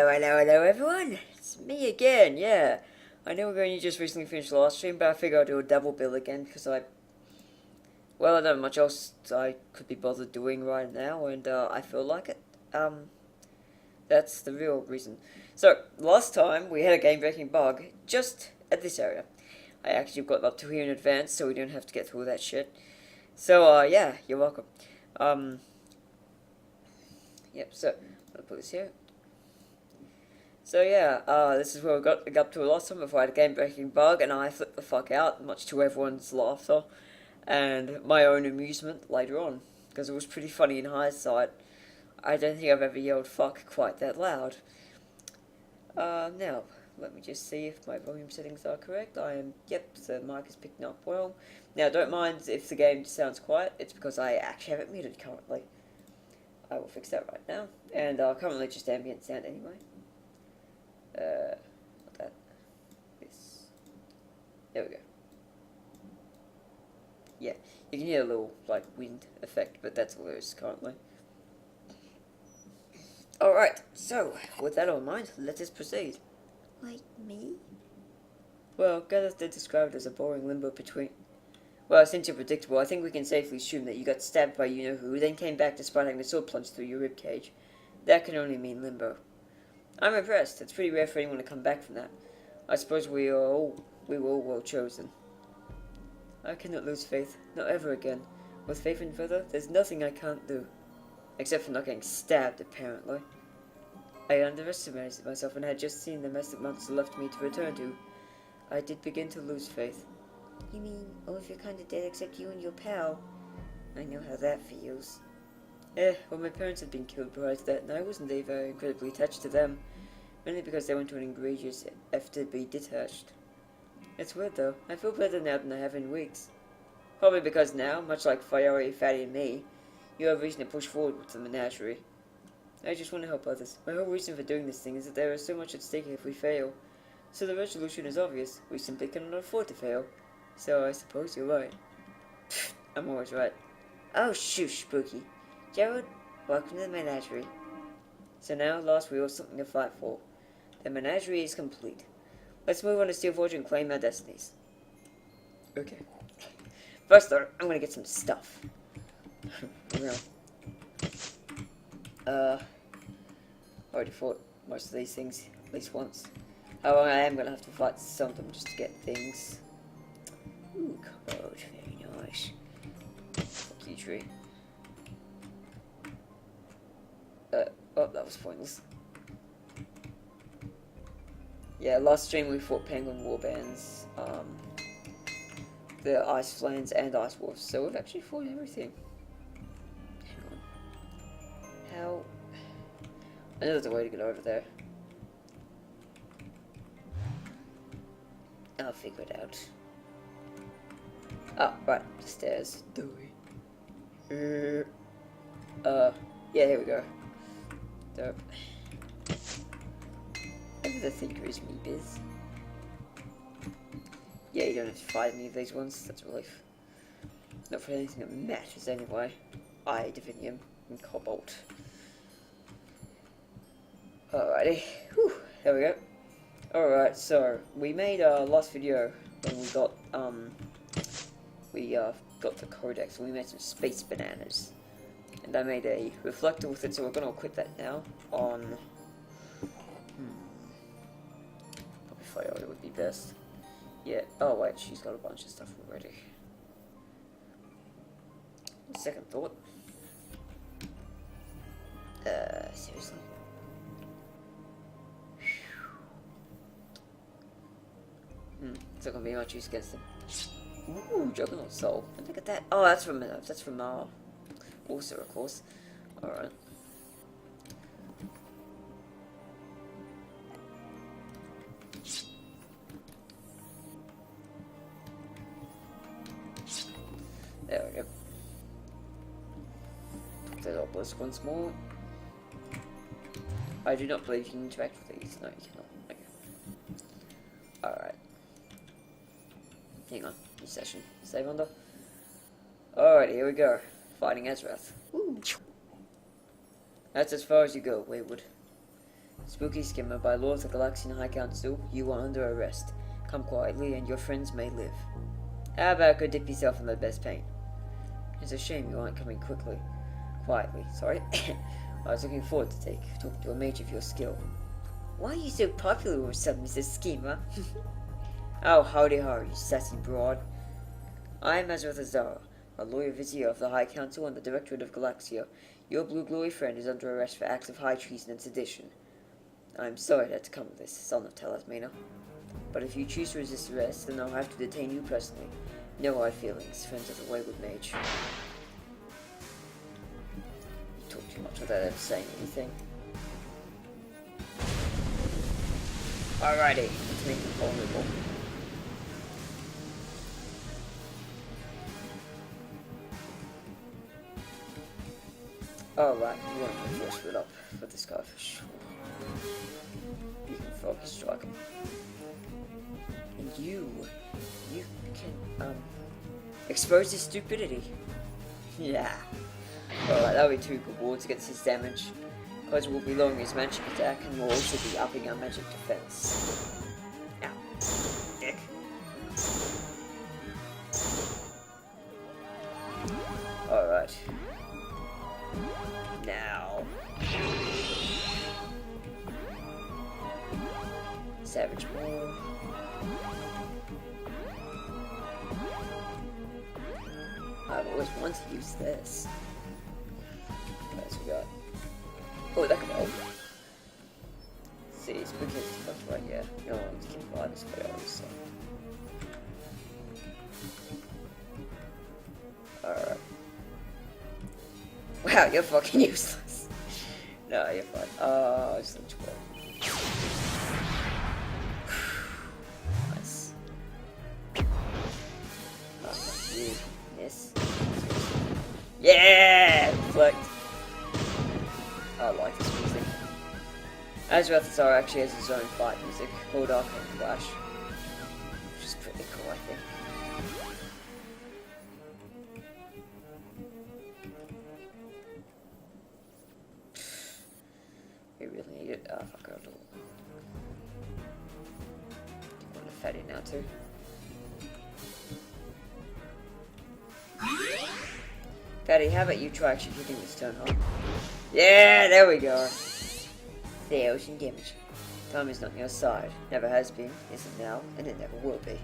Hello everyone! It's me again, yeah. I know we're only just recently finished the last stream, but I figured I'd do a double bill again because I don't have much else I could be bothered doing right now, and I feel like it. That's the real reason. So, last time we had a game-breaking bug just at this area. I actually got up to here in advance so we don't have to get through that shit. So, yeah, you're welcome. Yep, so, I'll put this here. So yeah, this is where we got up to last time before I had a game-breaking bug, and I flipped the fuck out, much to everyone's laughter, and my own amusement later on, because it was pretty funny in hindsight. I don't think I've ever yelled fuck quite that loud. Now, let me just see if my volume settings are correct. Yep, the mic is picking up well. Now, don't mind if the game sounds quiet, it's because I actually have it muted currently. I will fix that right now, and currently just ambient sound anyway. This. There we go. Yeah, you can hear a little, like, wind effect, but that's all there is currently. Alright, so, with that all in mind, let us proceed. Like me? Well, Gareth did describe it as a boring limbo between... Well, since you're predictable, I think we can safely assume that you got stabbed by you-know-who, then came back despite having a sword plunged through your ribcage. That can only mean limbo. I'm impressed. It's pretty rare for anyone to come back from that. I suppose we were all well chosen. I cannot lose faith. Not ever again. With faith in further, there's nothing I can't do. Except for not getting stabbed, apparently. I underestimated myself and had just seen the mess that months left me to return to. I did begin to lose faith. You mean all of your kind of dead except you and your pal? I know how that feels. Well, my parents had been killed prior to that, and I wasn't very incredibly attached to them. Mainly because they went to an egregious effort to be detached. It's weird though, I feel better now than I have in weeks. Probably because now, much like Fiery, Fatty and me, you have reason to push forward with the Menagerie. I just want to help others. My whole reason for doing this thing is that there is so much at stake if we fail. So the resolution is obvious, we simply cannot afford to fail. So I suppose you're right. I'm always right. Oh shoosh, Spooky. Gerald, welcome to the Menagerie. So now, last we have something to fight for. The Menagerie is complete. Let's move on to Steelforge and claim our destinies. Okay. First though, I'm gonna get some stuff. Already fought most of these things at least once. However, I am gonna have to fight some of them just to get things. Ooh, cockroach, very nice. Fuck you, tree. Oh, that was pointless. Yeah, last stream we fought penguin warbands, the ice flames and ice wolves, so we've actually fought everything. Hang on. How? I know there's a way to get over there. I'll figure it out. Oh, right, the stairs. Yeah, here we go. Dope. Maybe the thinker is me, Biz. Yeah, you don't have to fight any of these ones, that's a relief. Not for anything that matters anyway. Divinium and Cobalt. Alrighty. Whew, there we go. Alright, so we made our last video when we got the codex and we made some space bananas. And I made a reflector with it, so we're gonna equip that now on probably Fire would be best. Yeah, oh wait, she's got a bunch of stuff already. Second thought. Seriously? It's not gonna be much use against them. Ooh, Juggernaut Soul. And look at that. Oh, that's from also, of course. Alright. There we go. Put that obelisk once more. I do not believe you can interact with these. No, you cannot. Okay. Alright. Hang on. New session. Save under. Alright, here we go. Fighting Azrath. Woo. That's as far as you go, Wayward. Spooky Skimmer, by law of the Galaxian High Council, you are under arrest. Come quietly, and your friends may live. How about go dip yourself in the best paint? It's a shame you aren't coming quietly, sorry. I was looking forward to talking to a mage of your skill. Why are you so popular with some Mr. Schemer? Oh, howdy ho, you sassy broad. I am Azrath Azara, a lawyer vizier of the High Council and the Directorate of Galaxia. Your blue glory friend is under arrest for acts of high treason and sedition. I am sorry it had to come to this, son of Talasmena. But if you choose to resist arrest, then I'll have to detain you personally. No hard feelings, friends of the wayward mage. You talk too much without ever saying anything. Alrighty, let's make them vulnerable. Alright, we want to force it up for this guy for sure. You can focus strike him. And you can, expose his stupidity. Yeah. Alright, that'll be 2 good wards against his damage. Because we'll be lowering his magic attack and we'll also be upping our magic defense. Ow. Dick. Alright. Now. Savage Maul. I've always wanted to use this. What else we got? Oh, that could help. See, it's because it's right here. No one's keep buy this guy also. Alright. Wow, you're fucking useless. No, you're fine. It's like 12. Nice. You miss. Yeah! Reflect. I like this music. Azrath Azara actually has his own fight music called Arcane Flash. Which is pretty cool, I think. We really need it. Oh, fuck, I'll do it. Do you want a fatty now, too? Fatty, how about you try executing this turn, huh? Yeah, there we go. 1,000 damage. Time is not on your side. Never has been, isn't now, and it never will be.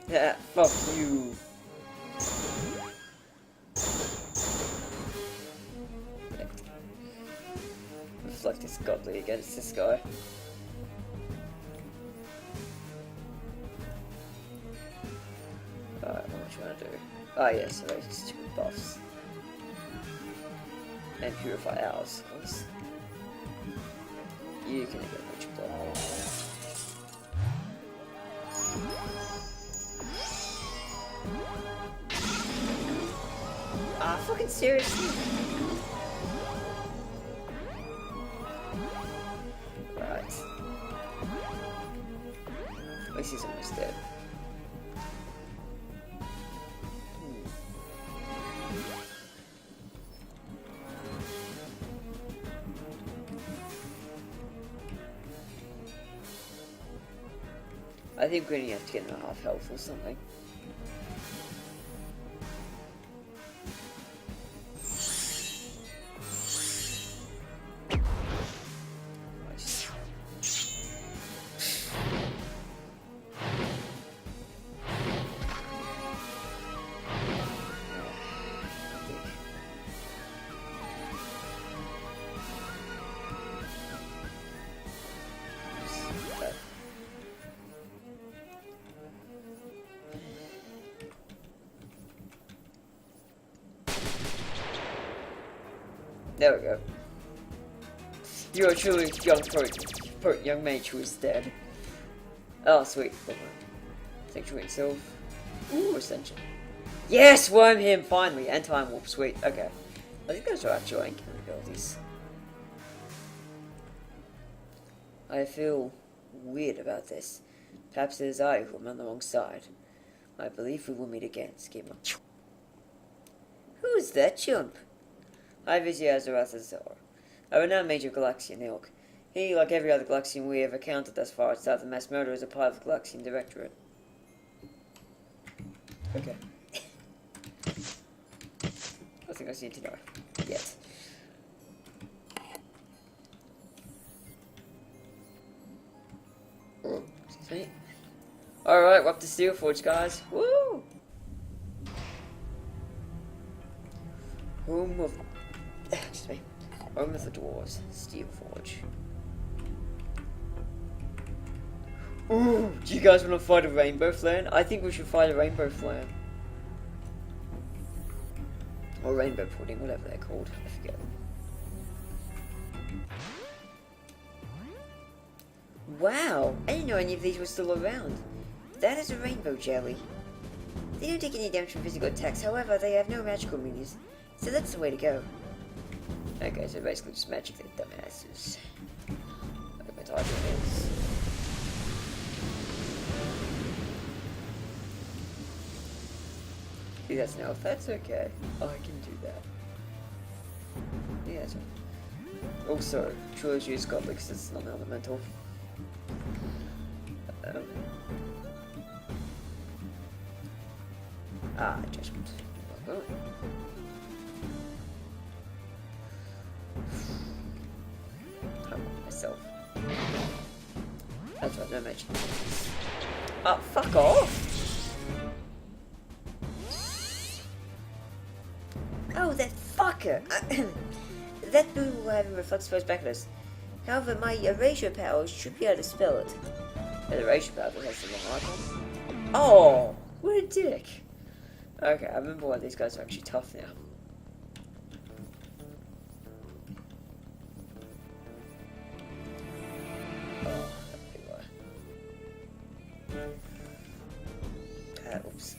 Yeah, fuck you. Reflect is godly against this guy. Alright, what am I trying to do? Ah, yes, so it's 2 buffs. And purify ours, of course. You can get much blood. Ah, fucking seriously? Right. At least he's almost dead. I think we're gonna have to get him a half health or something. Nice. There we go. You are truly young mage who is dead. Oh, sweet. Sanctuary itself. Ooh, Ascension. Yes, worm him, finally. And time warp, sweet. Okay. I think those are actual encounter abilities. I feel weird about this. Perhaps it is I who am on the wrong side. I believe we will meet again, Schemer. Who's that chump? I visit Azrath Azar. A renowned mage of Galaxion ilk. He, like every other Galaxian we have encountered thus far outside the mass murder, is a part of the Galaxian Directorate. Okay. I think I just need to know. Yet. Excuse me. Alright, we're up to Steelforge, guys. Woo! Home of... Excuse me. Home of the dwarves. Steelforge. Ooh, do you guys want to fight a rainbow flame? I think we should fight a rainbow flame. Or rainbow pudding, whatever they're called. I forget. Wow! I didn't know any of these were still around. That is a rainbow jelly. They don't take any damage from physical attacks, however, they have no magical immunities. So that's the way to go. Okay, so basically just magic the dumbasses. Like my target is. See, that's no, that's okay. I can do that. Yeah, that's right. Also, Trilogy is God because it's not elemental. Adjustment. Oh. Myself. That's right, no magic. Oh, fuck off! Oh, that fucker! That boon will have him reflect spells back at us. However, my erasure powers should be able to spell it. The erasure power that has the long icon. Oh, what a dick! Okay, I remember why these guys are actually tough now. Oh, that'd be why. Oops.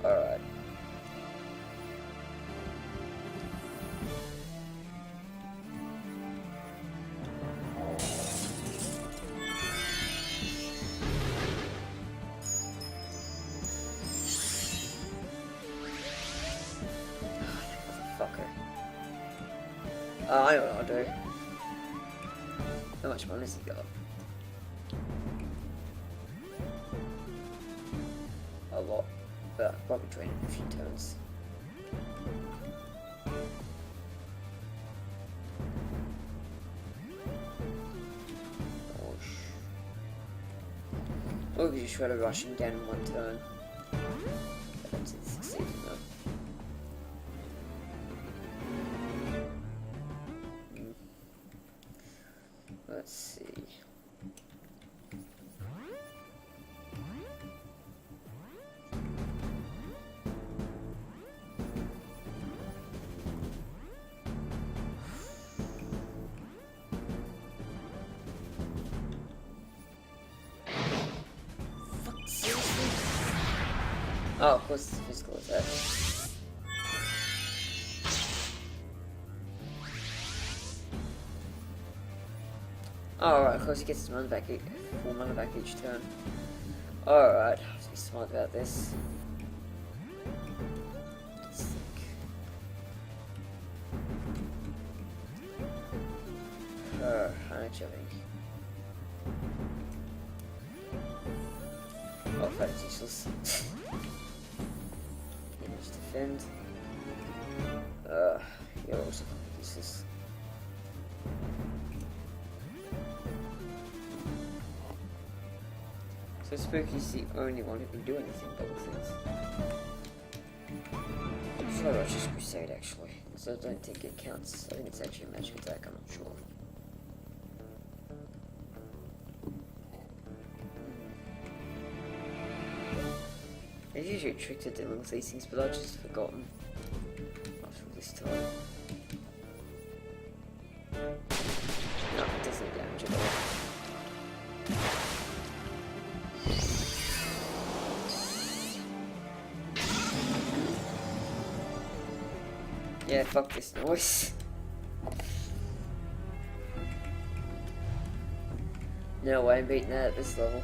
Alright. I know what I'll do. How much money has he got? A lot. But I'll probably drain it in a few turns. Or we could just try to rush him down in one turn. I don't see this succeeding though. Let's see. Fuck, seriously? Oh, of course it's a physical attack. Oh, alright, of course he gets his mana back, full mana back each turn. Alright, I have to be smart about this. Let's think. Actually. Oh, that's useless. Image defend. You're also useless. So Spooky's the only one who can do anything double things. So I'll just Crusade actually. So I don't think it counts. I think it's actually a magic attack, I'm not sure. I've usually tricked to dealing with these things, but I've just forgotten after all this time. No, it doesn't damage at all. Yeah, fuck this noise. No way I'm beating that at this level.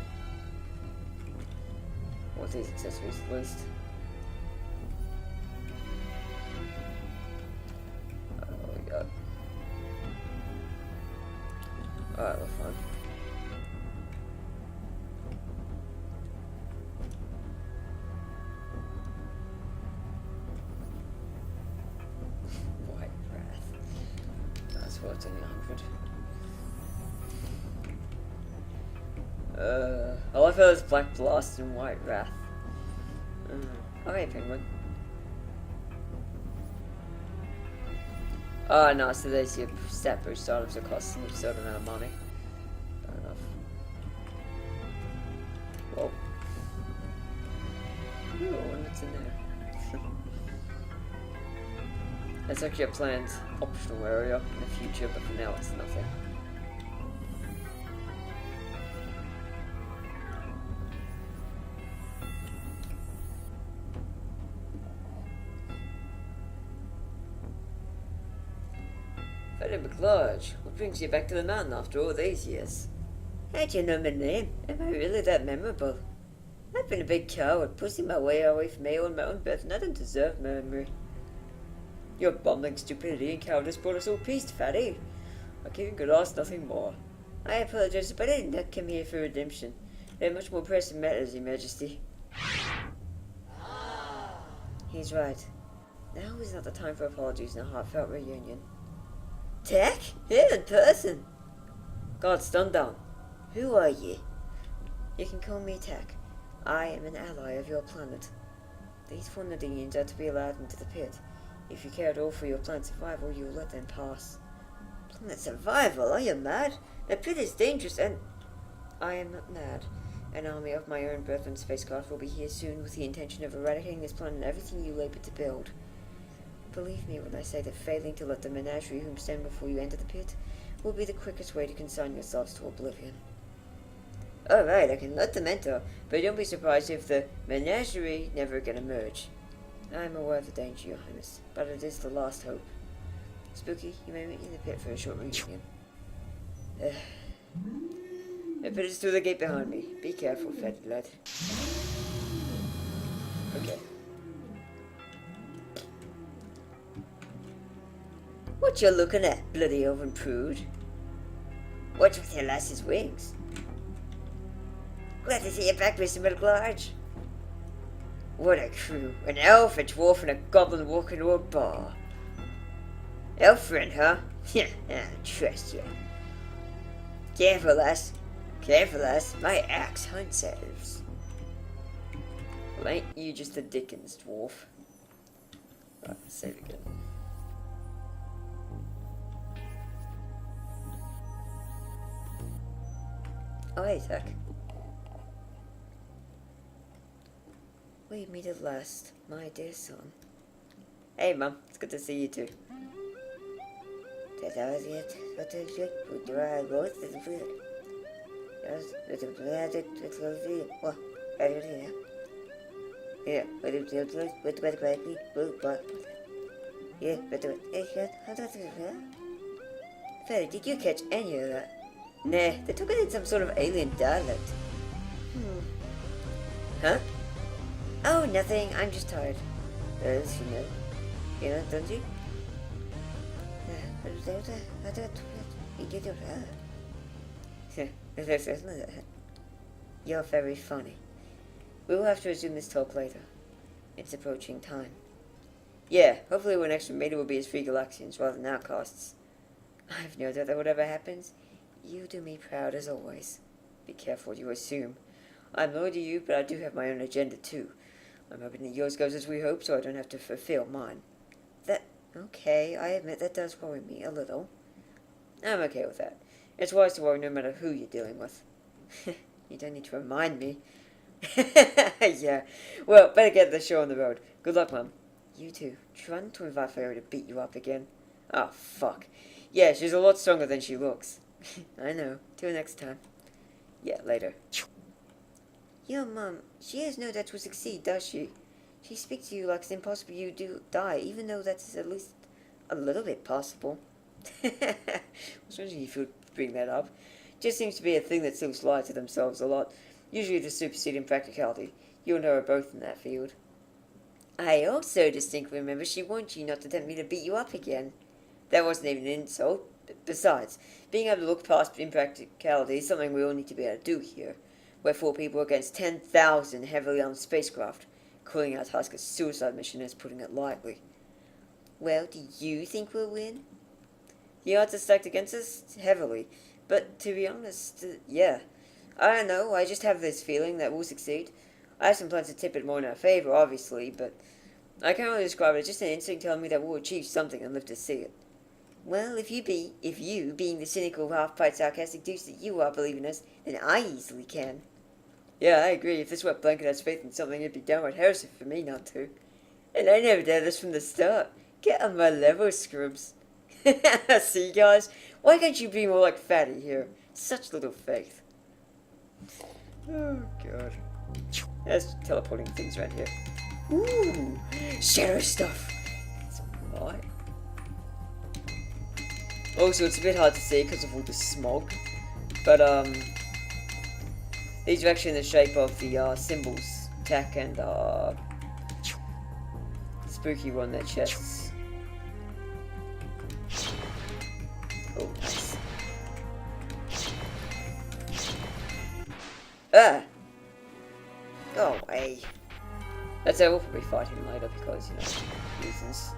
Or these accessories at least. Alright, we're fine. White Wrath. That's what's only 100. I like how there's Black Blast and White Wrath. Okay, Penguin. Oh, no, so there's your stat boost items that cost a certain amount of money. Fair enough. Whoa. Ooh, I wonder what's in there. That's actually a planned optional area in the future, but for now it's nothing. Fatty McLarge, what brings you back to the mountain after all these years? How'd you know my name? Am I really that memorable? I've been a big coward, pushing my way away from my own mountain birth, and I don't deserve memory. Your bumbling stupidity and cowardice brought us all peace, Fatty. Our king could ask nothing more. I apologize, but I did not come here for redemption. There are much more pressing matters, Your Majesty. He's right. Now is not the time for apologies and a heartfelt reunion. Tack? Here in person? God, stand down. Who are you? You can call me Tack. I am an ally of your planet. These four Nadinians are to be allowed into the pit. If you care at all for your planet's survival, you will let them pass. Planet survival? Are you mad? The pit is dangerous and... I am not mad. An army of my own brethren spacecraft will be here soon with the intention of eradicating this planet and everything you labor to build. Believe me when I say that failing to let the Menagerie whom stand before you enter the pit will be the quickest way to consign yourselves to oblivion. Alright, I can let them enter, but don't be surprised if the Menagerie never again emerge. I am aware of the danger, Your Highness, but it is the last hope. Spooky, you may meet me in the pit for a short reunion. The pit is through the gate behind me. Be careful, fatty lad. Okay. What you looking at, bloody oven prude? What's with your lass's wings? Glad to see you back, Mr. McLarge. What a crew. An elf, a dwarf, and a goblin walking to a bar. Elf friend, huh? Yeah, I trust you. Careful, lass. Careful, lass. My axe hunts elves. Well, ain't you just a Dickens dwarf? Right, save again. Oh, hey, Zach. We meet at last, my dear son. Hey, Mum. It's good to see you too. Fatty, did you catch any of that? Nah, they took it in some sort of alien dialect. Huh? Oh, nothing. I'm just tired. As you know. You know, don't you? You're very funny. We will have to resume this talk later. It's approaching time. Yeah, hopefully when extra meter will be as free Galaxians rather than outcasts. I've no doubt that whatever happens, you do me proud as always. Be careful what you assume. I'm loyal to you, but I do have my own agenda too. I'm hoping that yours goes as we hope, so I don't have to fulfill mine. Okay, I admit that does worry me a little. I'm okay with that. It's wise to worry no matter who you're dealing with. You don't need to remind me. Yeah. Well, better get the show on the road. Good luck, Mum. You too. Try not to invite Fairy to beat you up again. Oh, fuck. Yeah, she's a lot stronger than she looks. I know. Till next time. Yeah, later. Your Mum, she has no doubt will succeed, does she? She speaks to you like it's impossible you do die, even though that's at least a little bit possible. I was wondering if you would bring that up. Just seems to be a thing that sylphs lie to themselves a lot, usually to supersede in practicality. You and her are both in that field. I also distinctly remember she warned you not to tempt me to beat you up again. That wasn't even an insult. Besides, being able to look past impracticality is something we all need to be able to do here. We're 4 people against 10,000 heavily armed spacecraft. Calling our task a suicide mission is putting it lightly. Well, do you think we'll win? The odds are stacked against us heavily, but to be honest, yeah. I don't know, I just have this feeling that we'll succeed. I have some plans to tip it more in our favor, obviously, but I can't really describe it. It's just an instinct telling me that we'll achieve something and live to see it. Well, if you, being the cynical, half-pint, sarcastic deuce that you are, believe in us, then I easily can. Yeah, I agree. If this wet blanket has faith in something, it'd be downright heresy for me not to. And I never did this from the start. Get on my level, Scrubs. See, guys? Why can't you be more like Fatty here? Such little faith. Oh, God. There's teleporting things around here. Ooh, shadow stuff. It's right. Also, it's a bit hard to see because of all the smog. But, these are actually in the shape of the, symbols. Tack and, spooky one, their chests. Oh, nice. Ah! Go away. That's how we'll probably fight him later because, you know, reasons.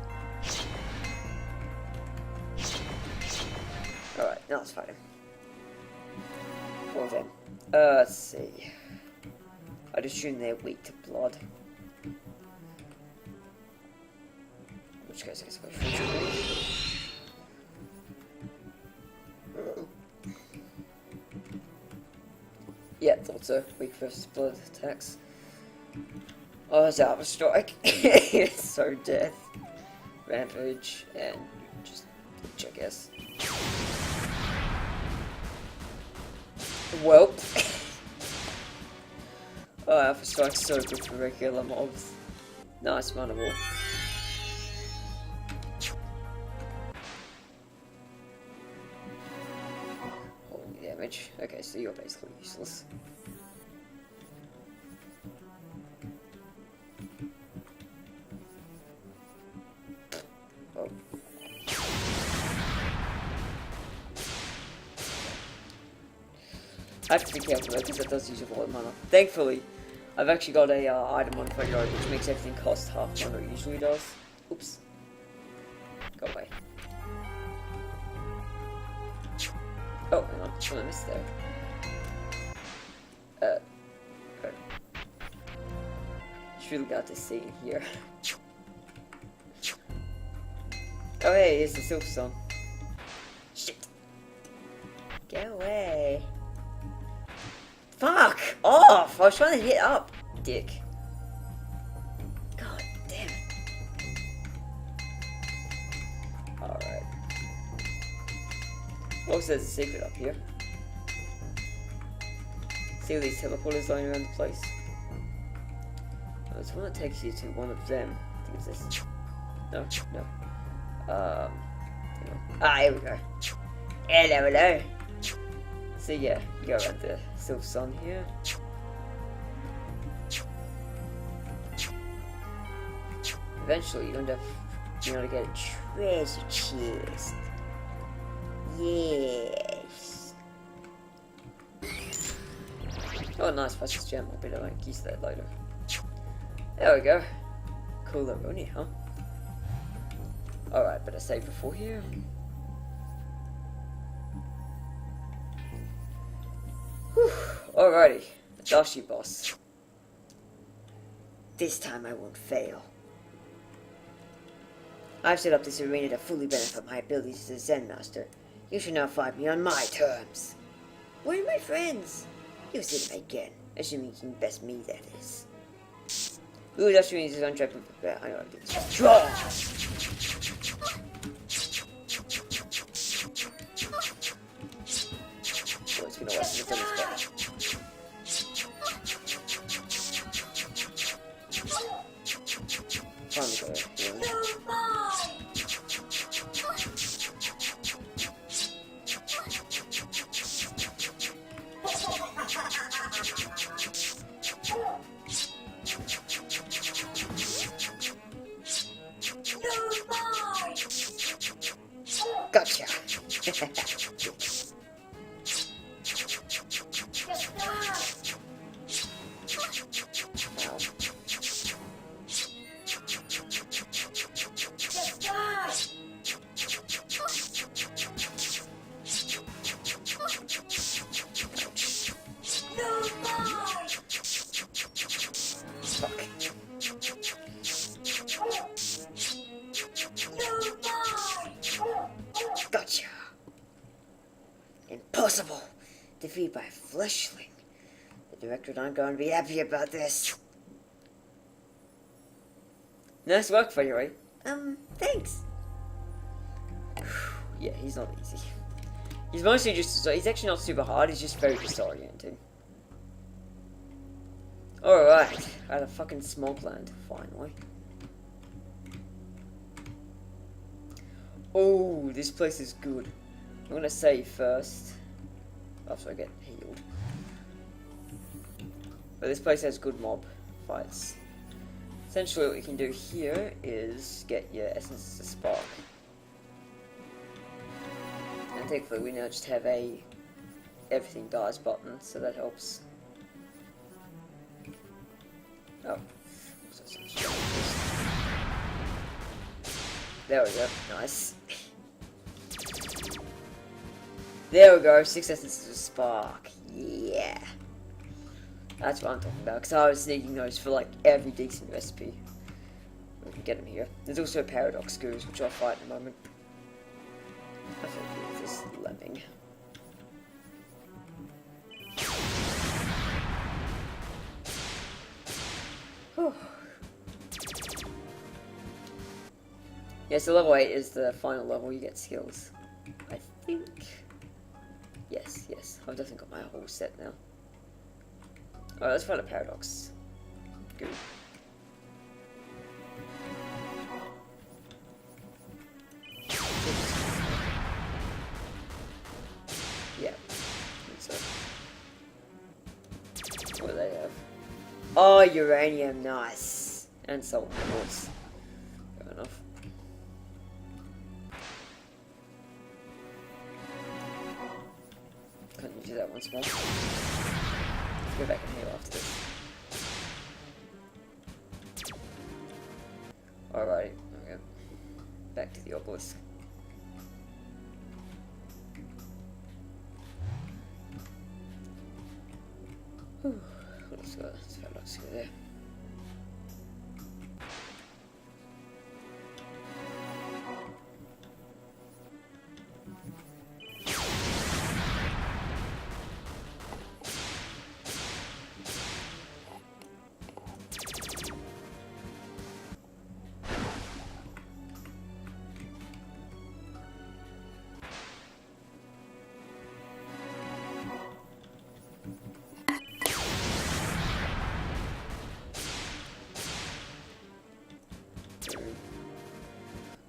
Alright, now let's fight him. Well then. Let's see. I'd assume they're weak to blood. In which case, I guess I'll go for yeah, thought so. Weak versus blood attacks. Oh, it's Alpha Strike. It's so death. Rampage, and just bleach, I guess. Welp. Oh, Alpha Strike's so good for regular mobs. Nice, runnable. Holy damage. Okay, so you're basically useless. Oh. I have to be careful though, because it does use a lot of mana. Thankfully, I've actually got a item modifier which makes everything cost half mana it usually does. Oops. Go away. Oh, hang on. I missed there. Okay. Just really got to see in here. Oh hey, here's the Silver Song. Shit. Get away. Fuck off! I was trying to hit up, dick. God damn it. Alright. Also, there's a secret up here. See all these teleporters lying around the place? There's one that takes you to one of them. I think it's this. No, no. Here we go. Hello. So yeah, you go around the Silver Sun here. Eventually, you're gonna get a treasure chest. Yes. Oh, nice precious gem. I better use that later. There we go. Cool Aroni, huh? Alright, better save before here. Whew. Alrighty, Dashi boss. This time I won't fail. I've set up this arena to fully benefit my abilities as a Zen Master. You should now fight me on my terms. Where are my friends? You see them again, assuming you can best me, that is. Ooh, Dashi means his own trap. I know how to do this. Draw! It's gonna waste it on this guy. Finally got it. Gotcha! Impossible! Defeated by a fleshling. The director and I'm going to be happy about this. Nice work for you, right? Thanks. Yeah, he's not easy. He's mostly just, he's actually not super hard, he's just very disorienting. Alright, out of fucking Smokeland, finally. Oh, this place is good. I'm gonna save first, after I get healed. But this place has good mob fights. Essentially what you can do here is get your essence to spark. And thankfully we now just have a everything dies button, so that helps. Oh. There we go, nice. There we go, 6 essences of spark. Yeah. That's what I'm talking about, because I was sneaking those for like every decent recipe. We can get them here. There's also paradox screws, which I'll fight in a moment. I feel good with this lemming. Whew. Yeah, so level 8 is the final level, you get skills. I think. Yes, yes. I've definitely got my whole set now. Alright, let's find a paradox. Good. Yeah. So. What do they have? Oh, uranium, nice. And salt, of course. Fair enough. Couldn't do that once more. Let's go back and heal after this. Alrighty, okay. Back to the obelisk. Whew. Let's go there.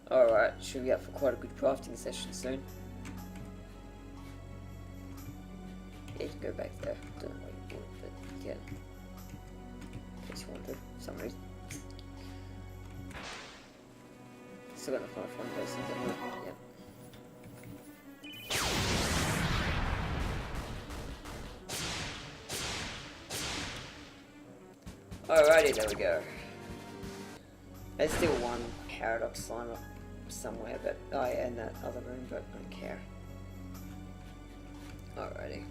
Alright, should be up for quite a good crafting session soon. Yeah, you can go back there. Don't know what you want, but you can. In case you want to, for some reason. Still got the find one of those things anyway. Yeah. Alrighty, there we go. There's still one paradox slime up somewhere, but oh yeah, in that other room, but I don't care. Alrighty.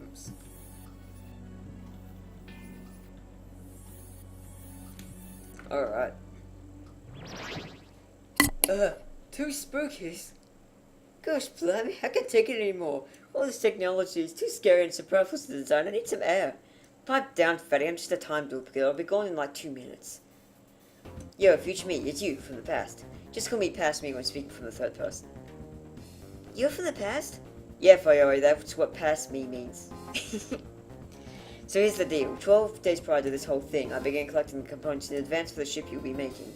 Oops. Alright. 2 spookies? Gosh, blimey, I can't take it anymore. All this technology is too scary and superfluous to design. I need some air. Pipe down, fatty. I'm just a time duplicate. I'll be gone in like 2 minutes. Yo, future me, it's you from the past. Just call me past me when speaking from the third person. You're from the past? Yeah, Fayori, that's what past me means. So here's the deal. 12 days prior to this whole thing, I began collecting the components in advance for the ship you'll be making.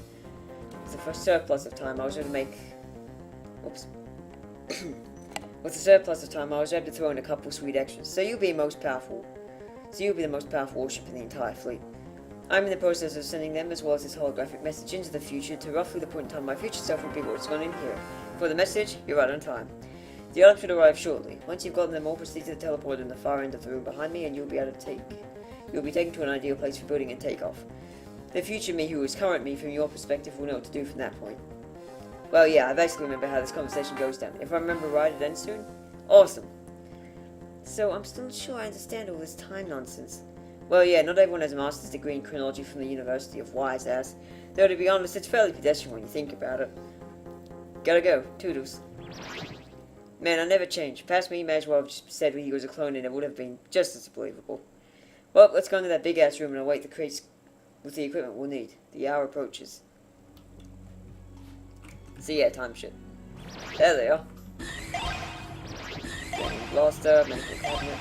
With the first surplus of time, I was able to make... Oops. With the surplus of time, I was able to throw in a couple sweet extras, so you'll be most powerful. so you'll be the most powerful warship in the entire fleet. I'm in the process of sending them, as well as this holographic message, into the future to roughly the point in time my future self will be what's gone in here. For the message, you're right on time. The Ark should arrive shortly. Once you've gotten them all, proceed to the teleporter in the far end of the room behind me, and you'll be taken to an ideal place for building and takeoff. The future me, who is current me from your perspective, will know what to do from that point. Well, yeah, I basically remember how this conversation goes down. If I remember right, it ends soon? Awesome. So, I'm still not sure I understand all this time nonsense. Well, yeah, not everyone has a master's degree in chronology from the University of Wise Ass. Though, to be honest, it's fairly pedestrian when you think about it. Gotta go. Toodles. Man, I never change. Past me, may as well have just said he was a clone and it would have been just as believable. Well, let's go into that big-ass room and await the crates with the equipment we'll need. The hour approaches. So yeah, time shit. There they are. Blaster, medical cabinet,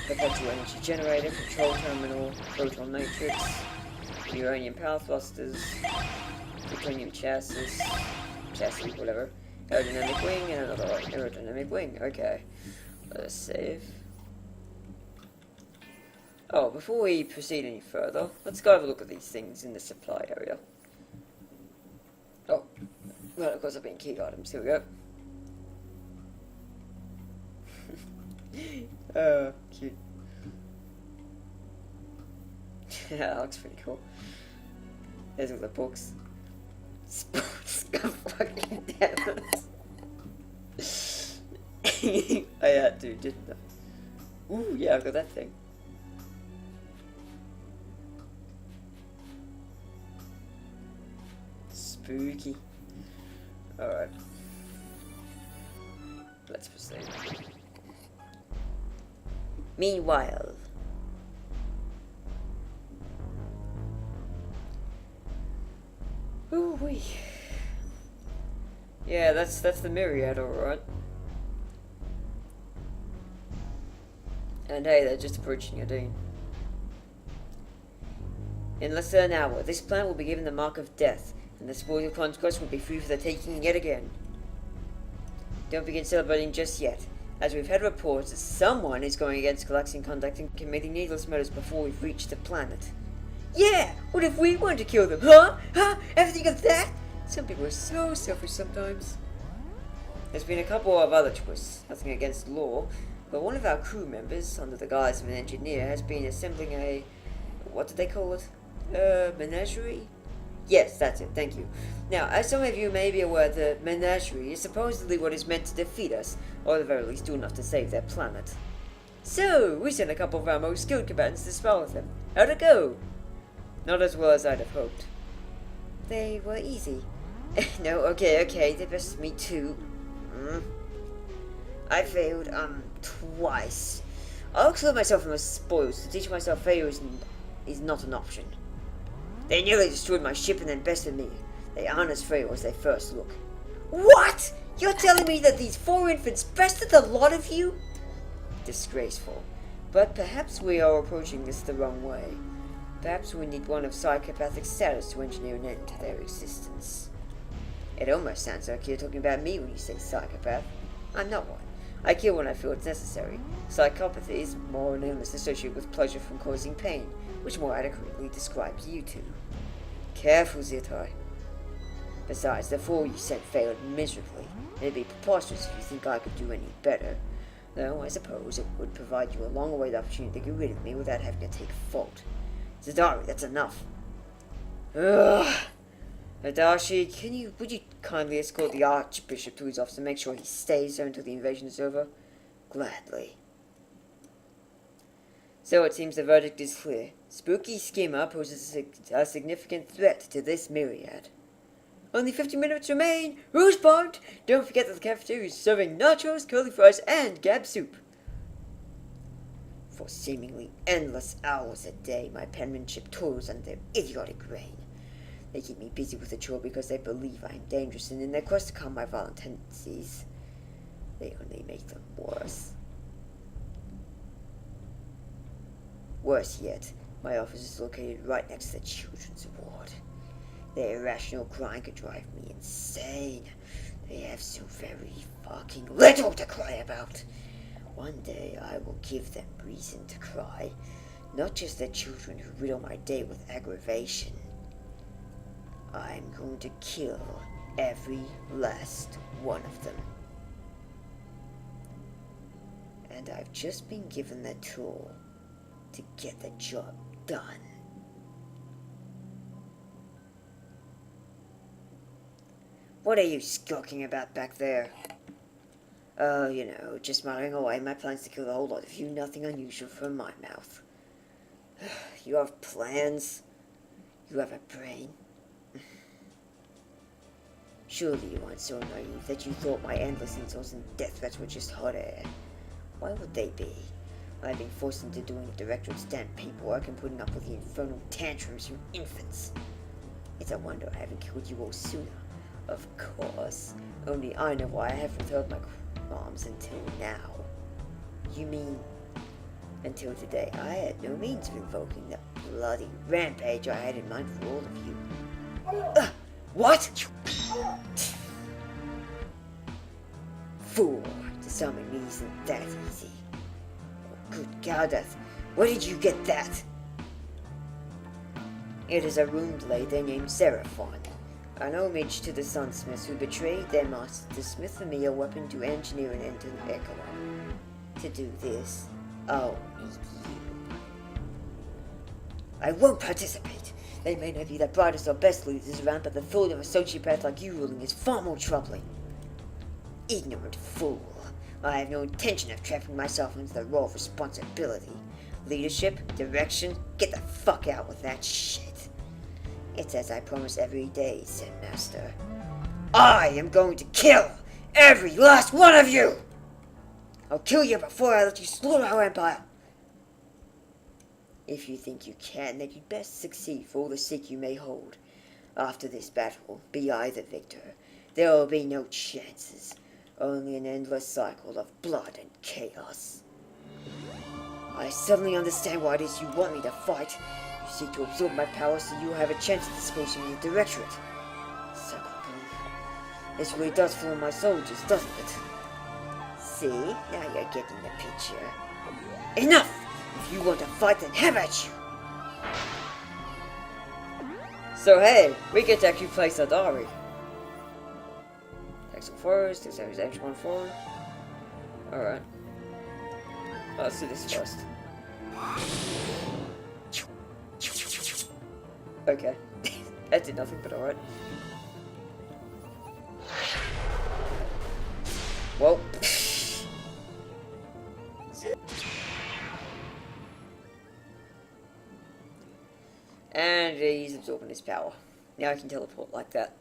perpetual energy generator, control terminal, proton matrix, uranium power thrusters, plutonium chassis, whatever, aerodynamic wing, and another aerodynamic wing. Okay, let's save. Oh, before we proceed any further, let's go have a look at these things in the supply area. Oh, well, of course I've been key items. Here we go. Oh, cute. Yeah, that looks pretty cool. There's all the books. Sports, fucking damn it. I had to, didn't I? Ooh, yeah, I've got that thing. Spooky. Alright. Let's proceed. Meanwhile. Ooh-wee. Yeah, that's the Myriad, alright. And hey, they're just approaching your Dean. In less than an hour, this planet will be given the mark of death, and the spoils of conquest will be free for the taking yet again. Don't begin celebrating just yet, as we've had reports that someone is going against Galaxion conduct and committing needless murders before we've reached the planet. Yeah! What if we wanted to kill them, huh? Huh? Ever think of that? Some people are so selfish sometimes. There's been a couple of other twists, nothing against the law, but one of our crew members, under the guise of an engineer, has been assembling a... what did they call it? Menagerie? Yes, that's it, thank you. Now, as some of you may be aware, the Menagerie is supposedly what is meant to defeat us, or at the very least do enough to save their planet. So, we sent a couple of our most skilled combatants to spar with them. How'd it go? Not as well as I'd have hoped. They were easy. No, okay, they bested me too. I failed, twice. I'll exclude myself from the spoils to teach myself failure is not an option. They nearly destroyed my ship and then bested me. They aren't as frail as they first look. What? You're telling me that these 4 infants bested the lot of you? Disgraceful. But perhaps we are approaching this the wrong way. Perhaps we need one of psychopathic status to engineer an end to their existence. It almost sounds like you're talking about me when you say psychopath. I'm not one. I kill when I feel it's necessary. Psychopathy is more an illness associated with pleasure from causing pain, which more adequately describes you two. Careful, Zitai. Besides, the 4 you sent failed miserably. It'd be preposterous if you think I could do any better. Though, I suppose it would provide you a long-awaited opportunity to get rid of me without having to take fault. Zadari, that's enough. Ugh. Adashi, would you kindly escort the Archbishop to his office and make sure he stays there until the invasion is over? Gladly. So it seems the verdict is clear. Spooky Skimmer poses a significant threat to this Myriad. Only 50 minutes remain! Who's pumped? Don't forget that the cafeteria is serving nachos, curly fries, and gab soup. For seemingly endless hours a day, my penmanship toils under their idiotic reign. They keep me busy with the chore because they believe I am dangerous, and in their quest to calm my violent tendencies, they only make them worse. Worse yet, my office is located right next to the children's ward. Their irrational crying could drive me insane. They have so very fucking little to cry about. One day I will give them reason to cry, not just the children who riddle my day with aggravation. I'm going to kill every last one of them. And I've just been given the tool to get the job done. What are you skulking about back there? Oh, you know, just muttering away my plans to kill a whole lot of you, nothing unusual from my mouth. You have plans? You have a brain? Surely you aren't so naive that you thought my endless insults and death threats were just hot air. Why would they be? I've been forced into doing directorate's damn paperwork and putting up with the infernal tantrums from infants. It's a wonder I haven't killed you all sooner. Of course. Only I know why I haven't withheld my arms until now. You mean, until today I had no means of invoking the bloody rampage I had in mind for all of you. What? Fool, to summon me isn't that easy. Oh, good Gardath, where did you get that? It is a rune lady named Seraphon, an homage to the sunsmiths who betrayed their master to smith for me a weapon to engineer an end to the Echoa. To do this, I'll eat you. I won't participate. They may not be the brightest or best leaders around, but the thought of a sociopath like you ruling is far more troubling. Ignorant fool. I have no intention of trapping myself into the role of responsibility. Leadership, direction, get the fuck out with that shit. It's as I promise every day, said Master. I am going to kill every last one of you! I'll kill you before I let you slaughter our empire. If you think you can, then you'd best succeed for all the sake you may hold. After this battle, be I the victor. There will be no chances. Only an endless cycle of blood and chaos. I suddenly understand why it is you want me to fight. You seek to absorb my power so you'll have a chance at disposing of the directorate. Sacrilege. This really does fool my soldiers, doesn't it? See? Now you're getting the picture. Enough! If you want to fight, then have at you! So hey, we get to actually play Sadari. Text on forest, this is H1 forward. Alright. Let's do this first. Okay. That did nothing, but alright. Well. And he's absorbing his power. Now I can teleport like that.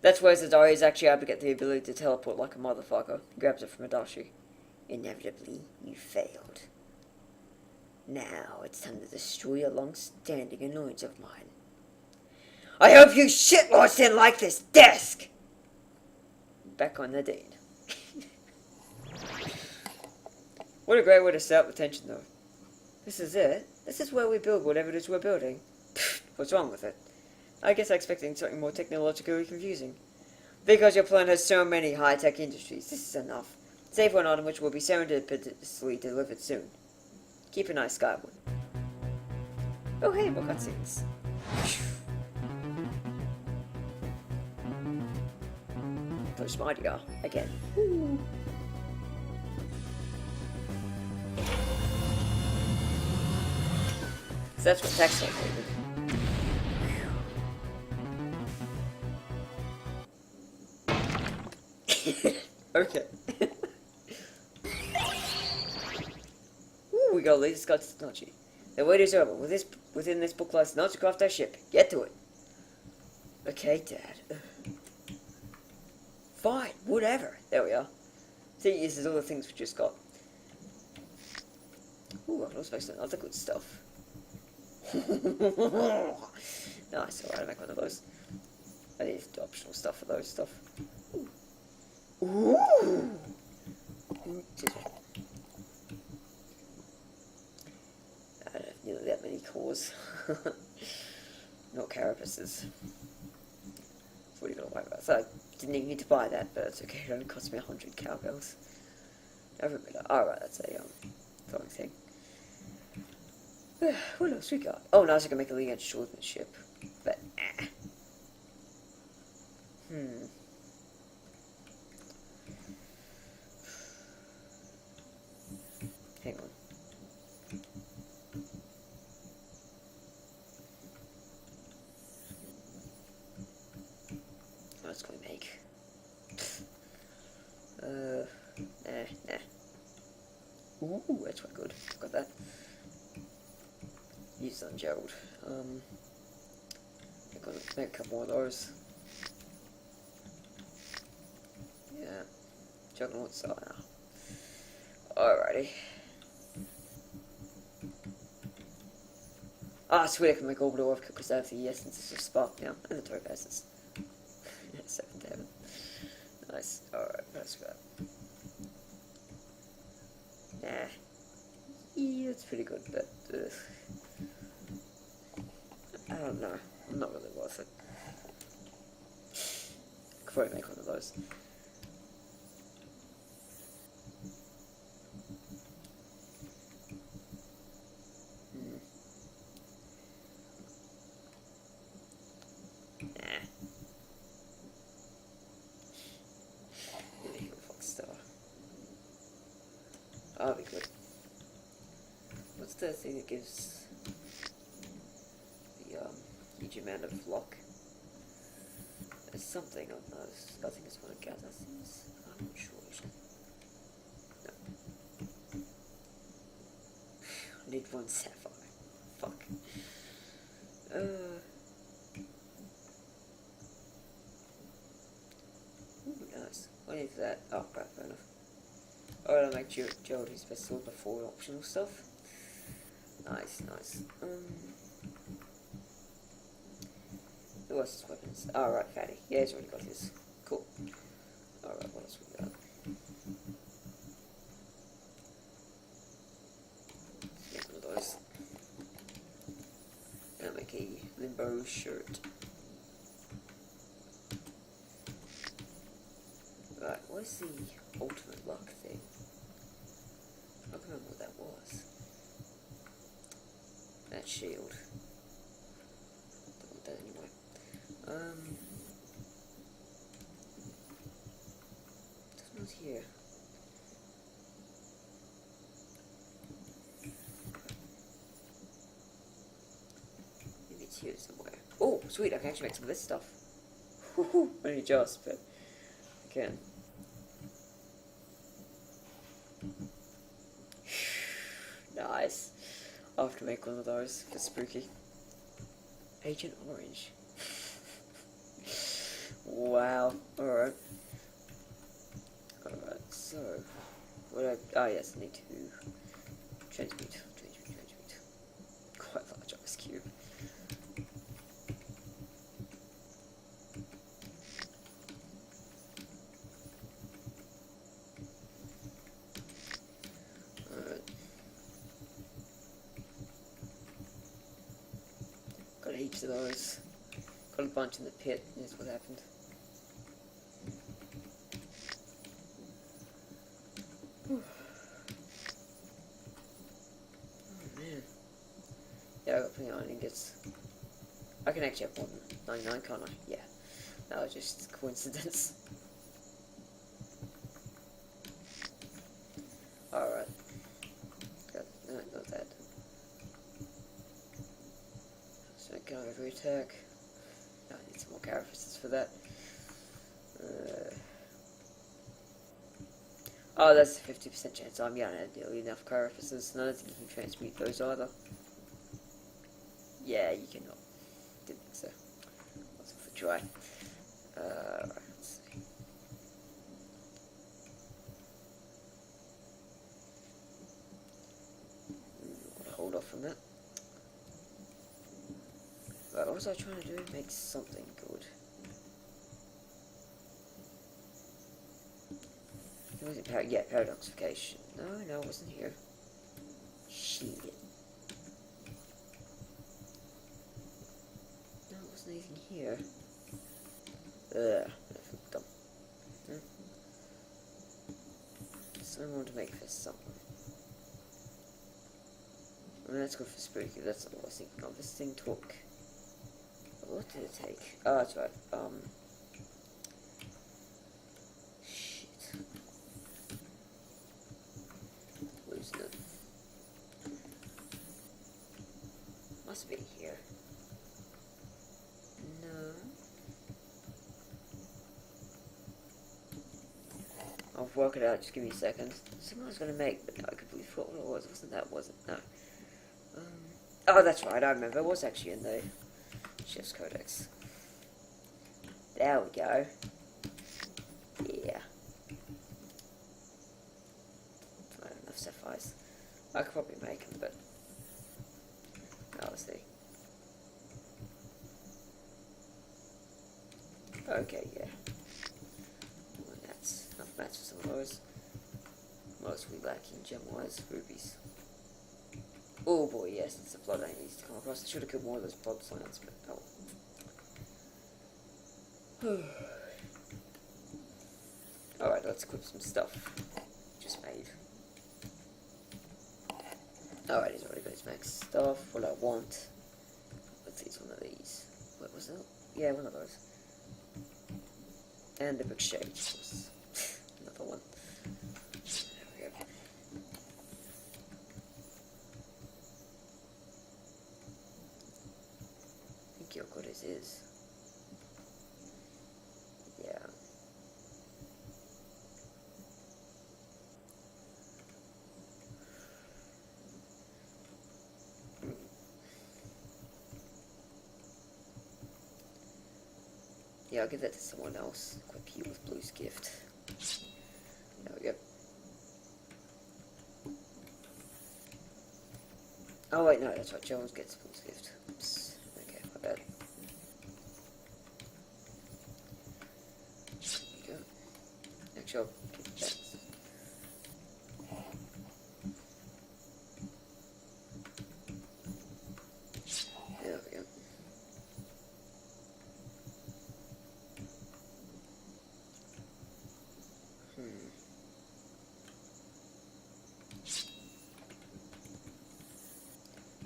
That's where Zadari is actually able to get the ability to teleport like a motherfucker. He grabs it from Adachi. Inevitably, you failed. Now it's time to destroy a long-standing annoyance of mine. I hope you shitlords didn't like this desk! Back on the dean. What a great way to set up the tension, though. This is it. This is where we build whatever it is we're building. What's wrong with it? I guess I expected something more technologically confusing. Because your planet has so many high-tech industries, this is enough. Save one item which will be serendipitously delivered soon. Keep an eye skyward. Oh hey, more cutscenes. Push mightier again. Ooh. So that's what text located. Okay. Ooh, we got latest got technology. The wait is over. Within this book lies not to craft our ship. Get to it. Okay, Dad. Fine, whatever. There we are. See, this is all the things we just got. Ooh, I can also make some other good stuff. Nice, alright, I'll make one of those. I need optional stuff for those stuff. Ooh. I don't have nearly that many cores. Not carapaces. What are you gonna worry about? So I didn't even need to buy that, but it's okay, it only cost me 100 cowbells. everybody. Alright, that's a throwing thing. What else we got? Oh, now I can make a league against swordsmanship. But hang on. What can we make? Nah. Ooh, that's quite good. Got that. Use on Gerald. I'm gonna make a couple more of those. Yeah. Juggernauts are now. Alrighty. Ah, sweet, I can make all dwarf because I have the essences of spark now. And the turret essence. 7 to heaven. Nice. Alright, that's good. Nah. Yeah, it's pretty good, but I don't know. I'm not really worth it. I could probably make one of those. Nah. Maybe a fox star. That'll be good. What's the thing that gives the huge amount of luck? There's something on those. I think it's one of Galaxions. I'm not sure actually. No. I need one sapphire. Fuck. Ooh, nice. What is that? Oh, crap, fair enough. Alright, I'll make Gerald his best sword before optional stuff. Nice. Who else's weapons? Alright, Fatty. Yeah, he's already got his. Cool. Alright, what else we got? Yeah, one of those. Gonna make a limbo shirt. Right, what's the ultimate luck thing? I can't remember what that was. That shield. Don't want that anyway. It's not here. Maybe it's here somewhere. Oh, sweet! I can actually make some of this stuff. Only just, but I can. Nice. I'll have to make one of those for spooky. Agent Orange. Wow. Alright. Alright, so oh yes, I need to transmute. Quite large ice cube. Got heaps of those. Got a bunch in the pit, here's what happened. Oh man. Yeah, I got plenty of iron ingots. I can actually have more than 99, can't I? Yeah. That was just coincidence. Alright. No, not that. So I can over attack. No, I need some more carapaces for that. Oh, that's a 50% chance I'm gonna have nearly enough carapaces. And I don't think you can transmute those either. Yeah, you cannot. Didn't think so. Let's give it a try. Right, let's see. Hold off from that. Right, what was I trying to do? Make something good. It wasn't paradoxification. No, it wasn't here. Shit. No, it wasn't anything here. Ugh, dumb. So I want to make for something. I mean, that's good for spooky. That's not what I was thinking of. This thing took. What did it take? Oh, that's right. Shit. Losing it. Must be here. No. I'll work it out. Just give me a second. Something I was gonna make, but I completely forgot what it was. Wasn't that? Was it? No. Oh, that's right. I remember. It was actually in the Chef's Codex. There we go. Yeah. I don't have enough sapphires. I could probably make them, but no, let's see. Okay, yeah. Well, that's enough mats for some of those. Mostly lacking gem-wise rubies. Oh boy, yes, it's the blood I need to come across. I should have killed more of those blood slants, but oh. Alright, let's equip some stuff. Just made. Alright, he's already got his max stuff. What I want. Let's use one of these. What was it? Yeah, one of those. And the brick shade, of course. Another one. There we go. I think you're good as is. Yeah. Yeah, I'll give that to someone else. Equip you with Blue's gift. There we go. Oh wait, no, that's right. Jones gets Blue's gift. Oops. Okay, my bad. There we go. Actually, I'll give that. There we go.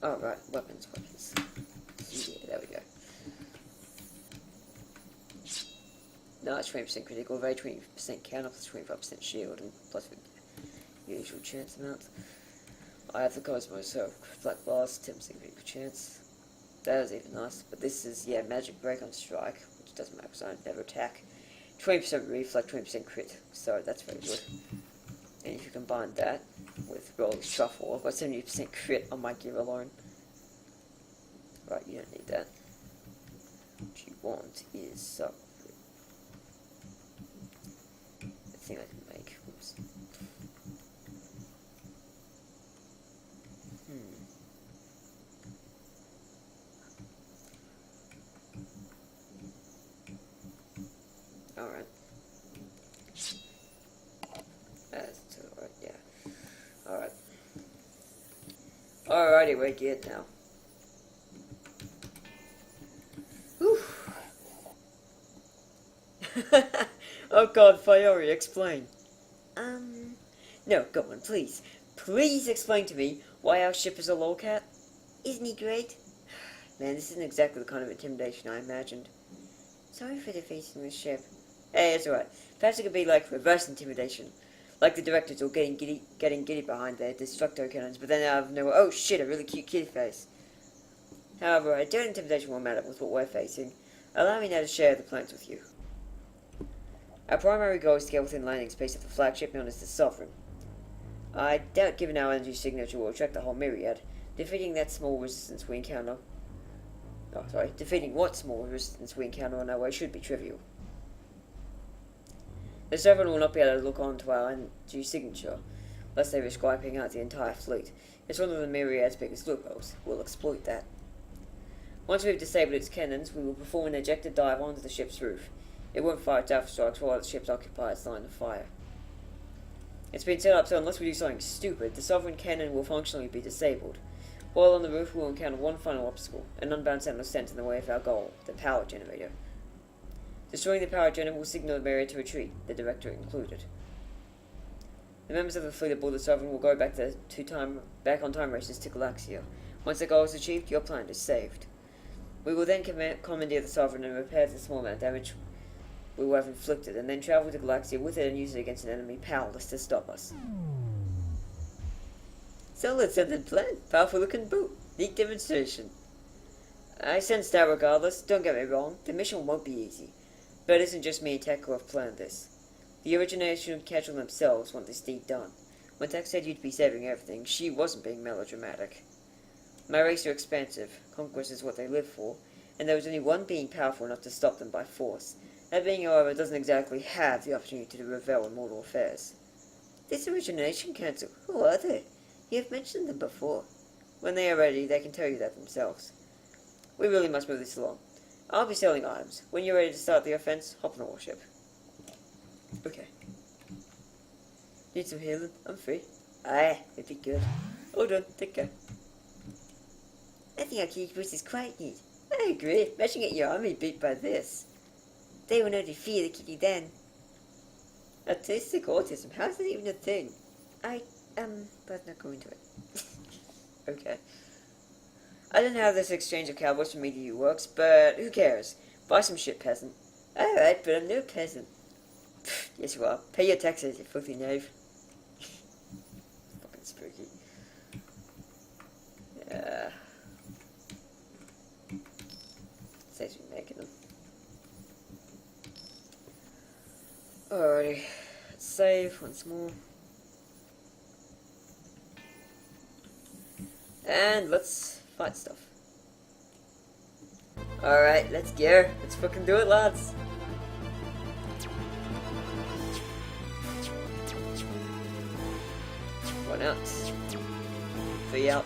Oh, right, weapons. Yeah, there we go. No, it's 20% critical rate, 20% counter, plus 25% shield, and plus the usual chance amount. I have the Cosmos, so Black Blast, 10% critical chance. That is even nice, but this is, yeah, Magic Break on Strike, which doesn't matter because I never attack. 20% reflect, 20% crit, so that's very good. And if you combine that with Rolly's Truffle, I've got 70% crit on my gear alone. Right, you don't need that. What you want is the thing I can make. Oops. Alright. That's alright, yeah. Alright. Alrighty, we're good now. Whew. Oh god, Fiori, explain. No, go on, please. Please explain to me why our ship is a lolcat. Isn't he great? Man, this isn't exactly the kind of intimidation I imagined. Sorry for defeating the ship. Hey, it's alright. Perhaps it could be like reverse intimidation. Like the directors all getting giddy behind their destructo cannons, but then out of nowhere, oh shit, a really cute kitty face. However, I doubt intimidation will matter with what we're facing. Allow me now to share the plans with you. Our primary goal is to get within landing space of the flagship known as the Sovereign. I doubt, given our energy signature, will attract the whole Myriad. Defeating what small resistance we encounter on our way should be trivial. The Sovereign will not be able to look on to our energy signature, lest they risk wiping out the entire fleet. It's one of the Myriad's biggest loopholes. We'll exploit that. Once we've disabled its cannons, we will perform an ejector dive onto the ship's roof. It won't fire its alpha strikes while the ship's occupy its line of fire. It's been set up so unless we do something stupid, the Sovereign cannon will functionally be disabled. While on the roof, we will encounter one final obstacle, an unbound sentinel sent in the way of our goal, the power generator. Destroying the power generator will signal the Myriad to retreat, the director included. The members of the fleet aboard the Sovereign will go back on time races to Galaxia. Once the goal is achieved, your planet is saved. We will then commandeer the Sovereign and repair the small amount of damage we will have inflicted, and then travel to Galaxia with it and use it against an enemy powerless to stop us. Solid scented plan. Powerful looking boot. Neat demonstration. I sense that regardless. Don't get me wrong, the mission won't be easy. But it isn't just me and Tech who have planned this. The origination of Casual themselves want this deed done. When Tech said you'd be saving everything, she wasn't being melodramatic. My race are expansive. Conquest is what they live for, and there was only one being powerful enough to stop them by force. That being, however, doesn't exactly have the opportunity to revel in mortal affairs. This Origination Council, who are they? You have mentioned them before. When they are ready, they can tell you that themselves. We really must move this along. I'll be selling items. When you're ready to start the offense, hop on the warship. Okay. Need some healing? I'm free. Aye, it'd be good. Hold on, take care. I think our key boost is quite neat. I agree. Imagine getting your army beat by this. They will know to fear the kitty then. Autistic autism? How's that even a thing? Let's not go into it. Okay. I don't know how this exchange of cowboys from me to you works, but who cares? Buy some shit, peasant. Alright, but I'm no peasant. Yes you are. Pay your taxes, you filthy knave. Fucking spooky. Yeah. Saves me making them. Alrighty. Let's save once more. And let's fight stuff. Alright, let's go. Let's fucking do it, lads. One out. 3 out.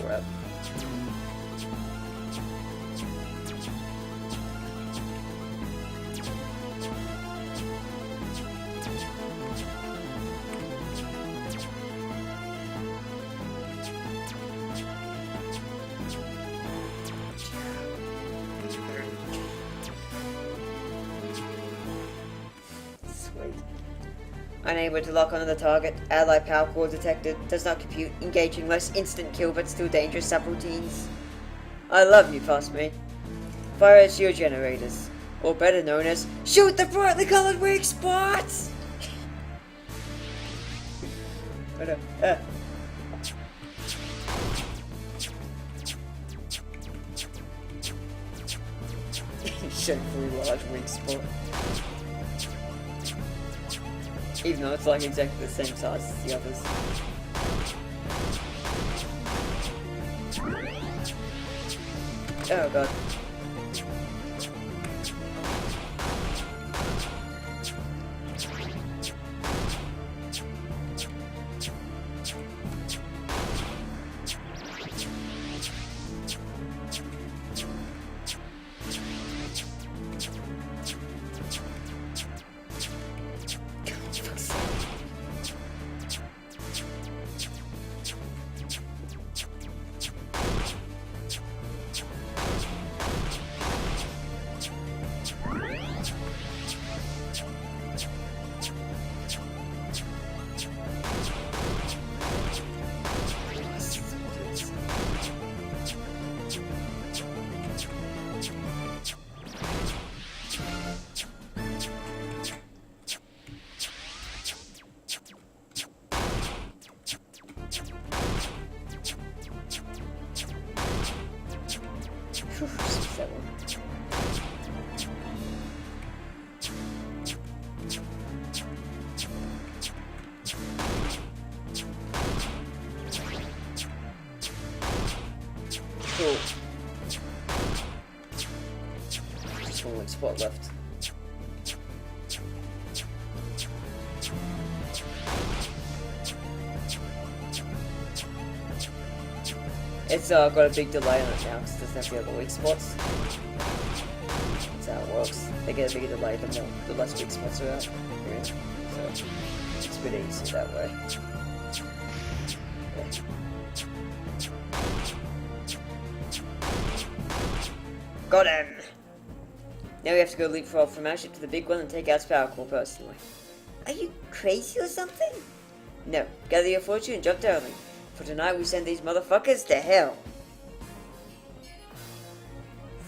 We're up. Unable to lock onto the target, ally power core detected, does not compute, engaging less instant kill but still dangerous subroutines. I love you, Fastmate. Fire at shield generators, or better known as shoot the brightly colored weak spots! Shamefully large weak spot. Even though it's like exactly the same size as the others. Oh god. Cool. Just one spot left. It's got a big delay on it now because it doesn't have the other weak spots. That's how it works. They get a bigger delay the less weak spots are out. Yeah. So it's a bit easier that way. Yeah. Got him! Now we have to go leapfrog from our ship to the big one and take out Power Core personally. Are you crazy or something? No. Gather your fortune and jump down. For tonight we send these motherfuckers to hell.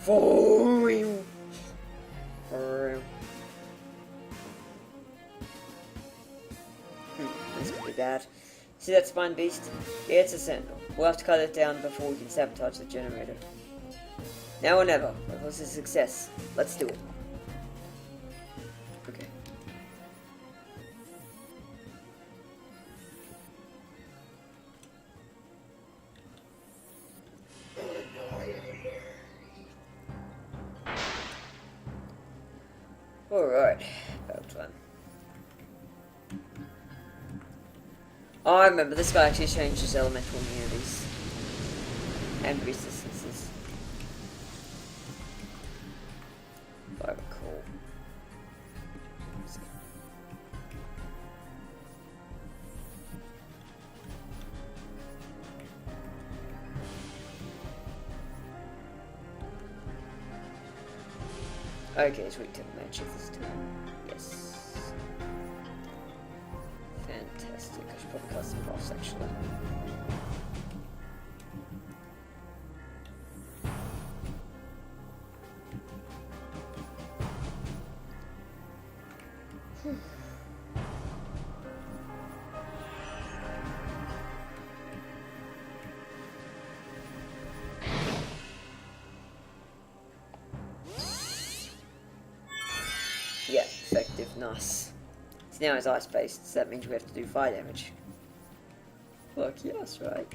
For real. This could be bad. See that spine beast? Yeah, it's a sentinel. We'll have to cut it down before we can sabotage the generator. Now or never. That was a success. Let's do it. Okay. Alright. About time. Oh, I remember, this guy actually changes elemental immunities and resistances. If I recall. Okay, it's weak to magic this time. Yes. Fantastic. I should probably cast some buffs actually. Yeah, effective, nice. So now it's ice based, so that means we have to do fire damage. Fuck yes, right?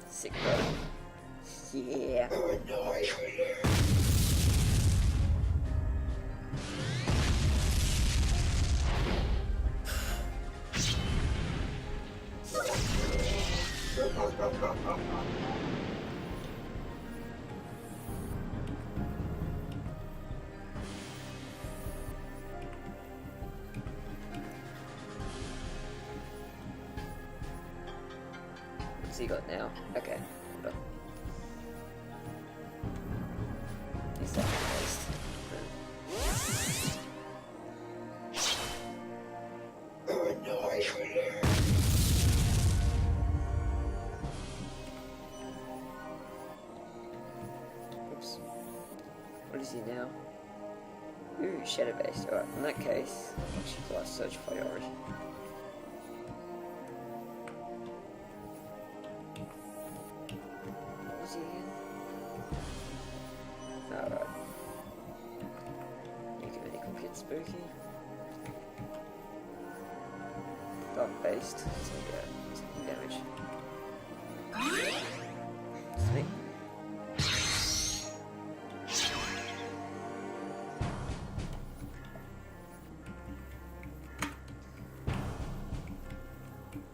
Sick, bro. Yeah. What's he got now? Okay, hold on. He's that based. Oops. What is he now? Ooh, shadow based. Alright, in that case, I should class search priority. What was he again? Alright. You can medical kid spooky. Dark based, so yeah, something damage. Sweet.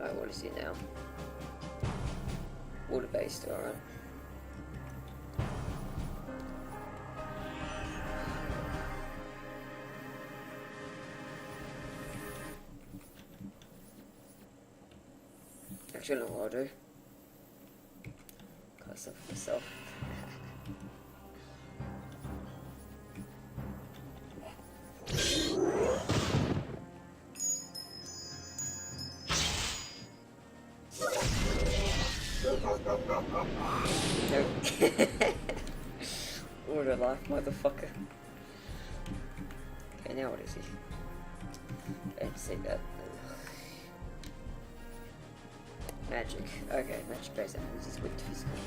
Oh, what is he now? Water based, alright. Actually, I know what I'll do. Cast up for myself. Nope. Order life, motherfucker. Okay, now what is he? I didn't say that. Magic. Okay, magic based enemies is weak to physical.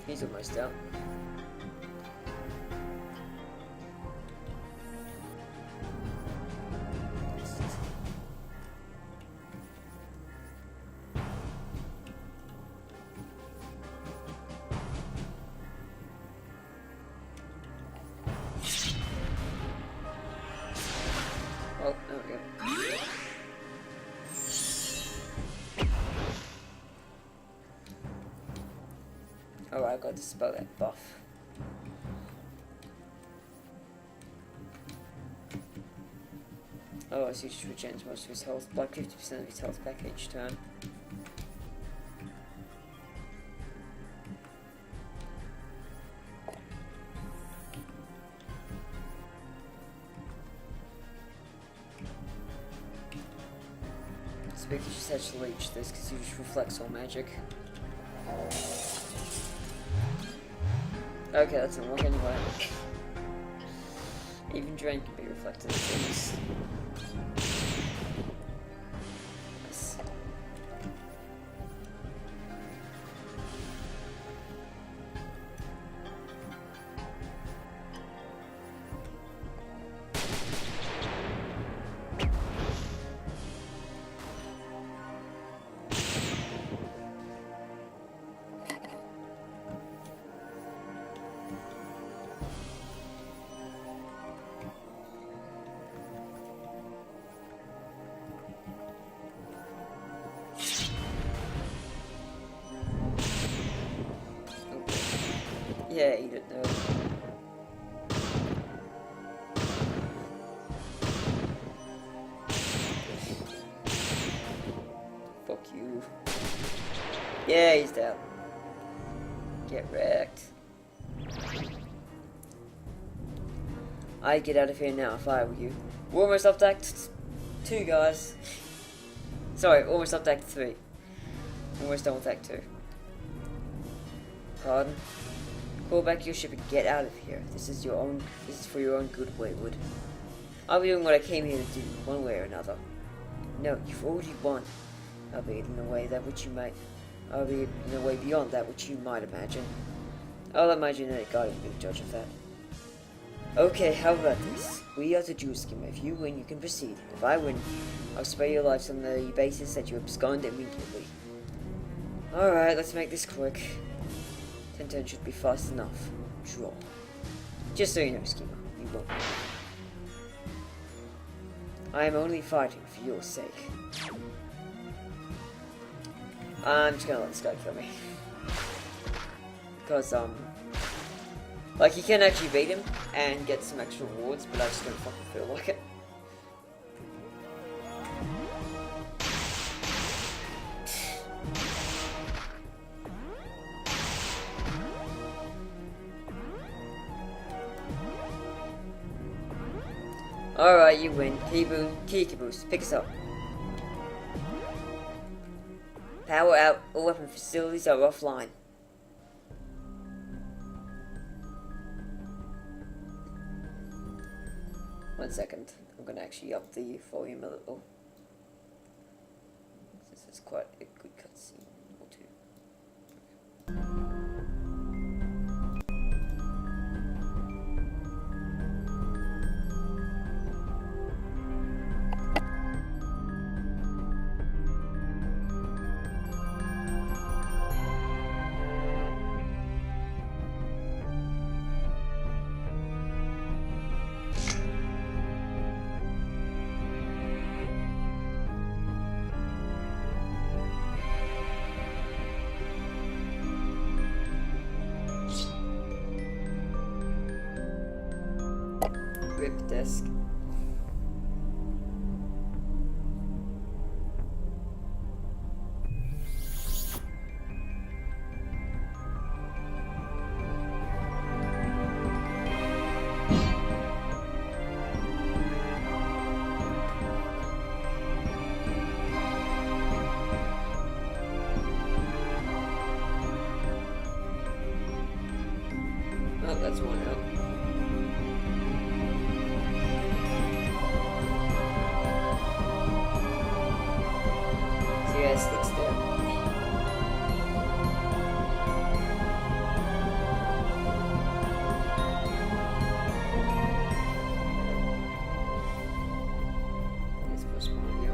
He's almost out. Oh, there we go. Oh, I got to spell that buff. Oh, so he just regenerates most of his health, like 50% of his health back each turn. So we can just actually leech this because he just reflects all magic. Okay, that doesn't work anyway. Even drain can be reflected as things. Nice. Yeah, eat it though. Fuck you. Yeah, he's down. Get wrecked. I'd get out of here now if I were you. We're almost up to Act 2, guys. Sorry, almost up to Act 3. Almost done with Act 2. Pardon? Call back your ship and get out of here. This is for your own good, Wayward. I'll be doing what I came here to do, one way or another. No, you've already won. Albeit in a way beyond that which you might imagine. I'll let my genetic guardian be the judge of that. Okay, how about this? We are the Jew scheme. If you win, you can proceed. If I win, I'll spare your lives on the basis that you abscond immediately. Alright, let's make this quick. 10 turns should be fast enough. Draw. Just so you know, Schemer, you won't. I am only fighting for your sake. I'm just gonna let this guy kill me. Because, like, you can actually beat him and get some extra rewards, but I just don't fucking feel like it. Alright, you win. Key caboose, pick us up. Power out, all weapon facilities are offline. One second, I'm gonna actually up the volume a little. This is quite a good cutscene or two. Rip desk. Oh, that's one out. Yes, that's there. Let's push Mario.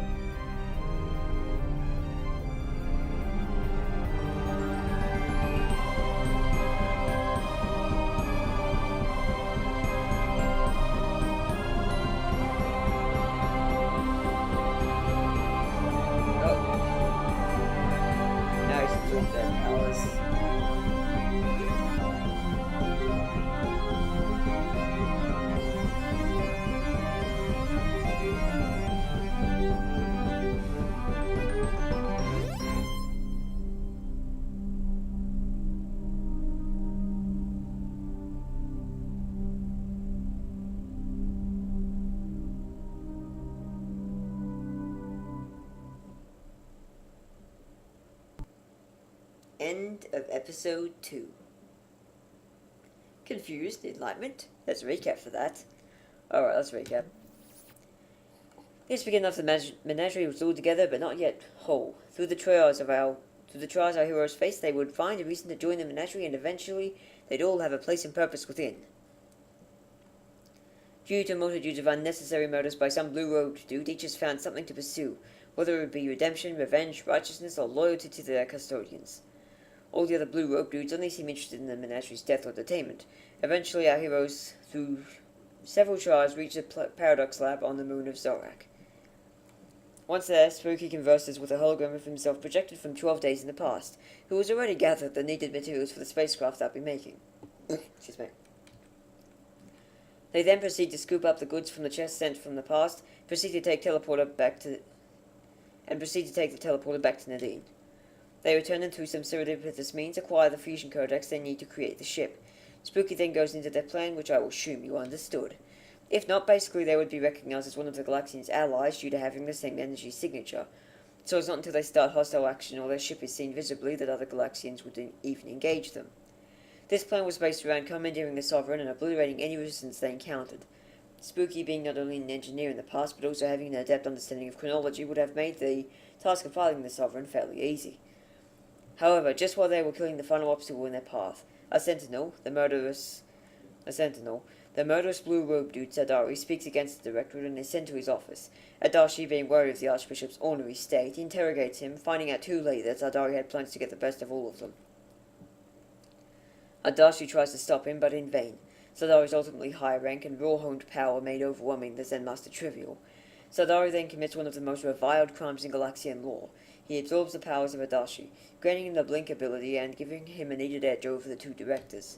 end of episode 2. Confused? Enlightenment? Let's recap for that. Alright, let's recap. This beginning of the menagerie was all together, but not yet whole. Through the trials our heroes faced, they would find a reason to join the menagerie, and eventually they'd all have a place and purpose within. Due to multitudes of unnecessary murders by some blue-robed dude, each has found something to pursue, whether it be redemption, revenge, righteousness, or loyalty to their custodians. All the other blue-robed dudes only seem interested in the menagerie's death or detainment. Eventually, our heroes, through several trials, reach the Paradox Lab on the moon of Zorak. Once there, Spooky converses with a hologram of himself projected from 12 days in the past, who has already gathered the needed materials for the spacecraft they'll be making. Excuse me. They then proceed to scoop up the goods from the chest sent from the past, proceed to take the teleporter back to Nadine. They return and through some serendipitous means acquire the fusion codex they need to create the ship. Spooky then goes into their plan, which I will assume you understood. If not, basically they would be recognized as one of the Galaxion's allies due to having the same energy signature. So it's not until they start hostile action or their ship is seen visibly that other Galaxians would even engage them. This plan was based around commandeering the Sovereign and obliterating any resistance they encountered. Spooky, being not only an engineer in the past but also having an adept understanding of chronology, would have made the task of fighting the Sovereign fairly easy. However, just while they were killing the final obstacle in their path, a sentinel, the murderous blue-robed dude Sadari, speaks against the Directorate and is sent to his office. Adashi, being worried of the Archbishop's ornery state, interrogates him, finding out too late that Sadari had plans to get the best of all of them. Adashi tries to stop him, but in vain. Sadari's ultimately high rank and raw-honed power made overwhelming the Zen Master trivial. Sadari then commits one of the most reviled crimes in Galaxian lore. He absorbs the powers of Adachi, granting him the blink ability and giving him a needed edge over the two directors.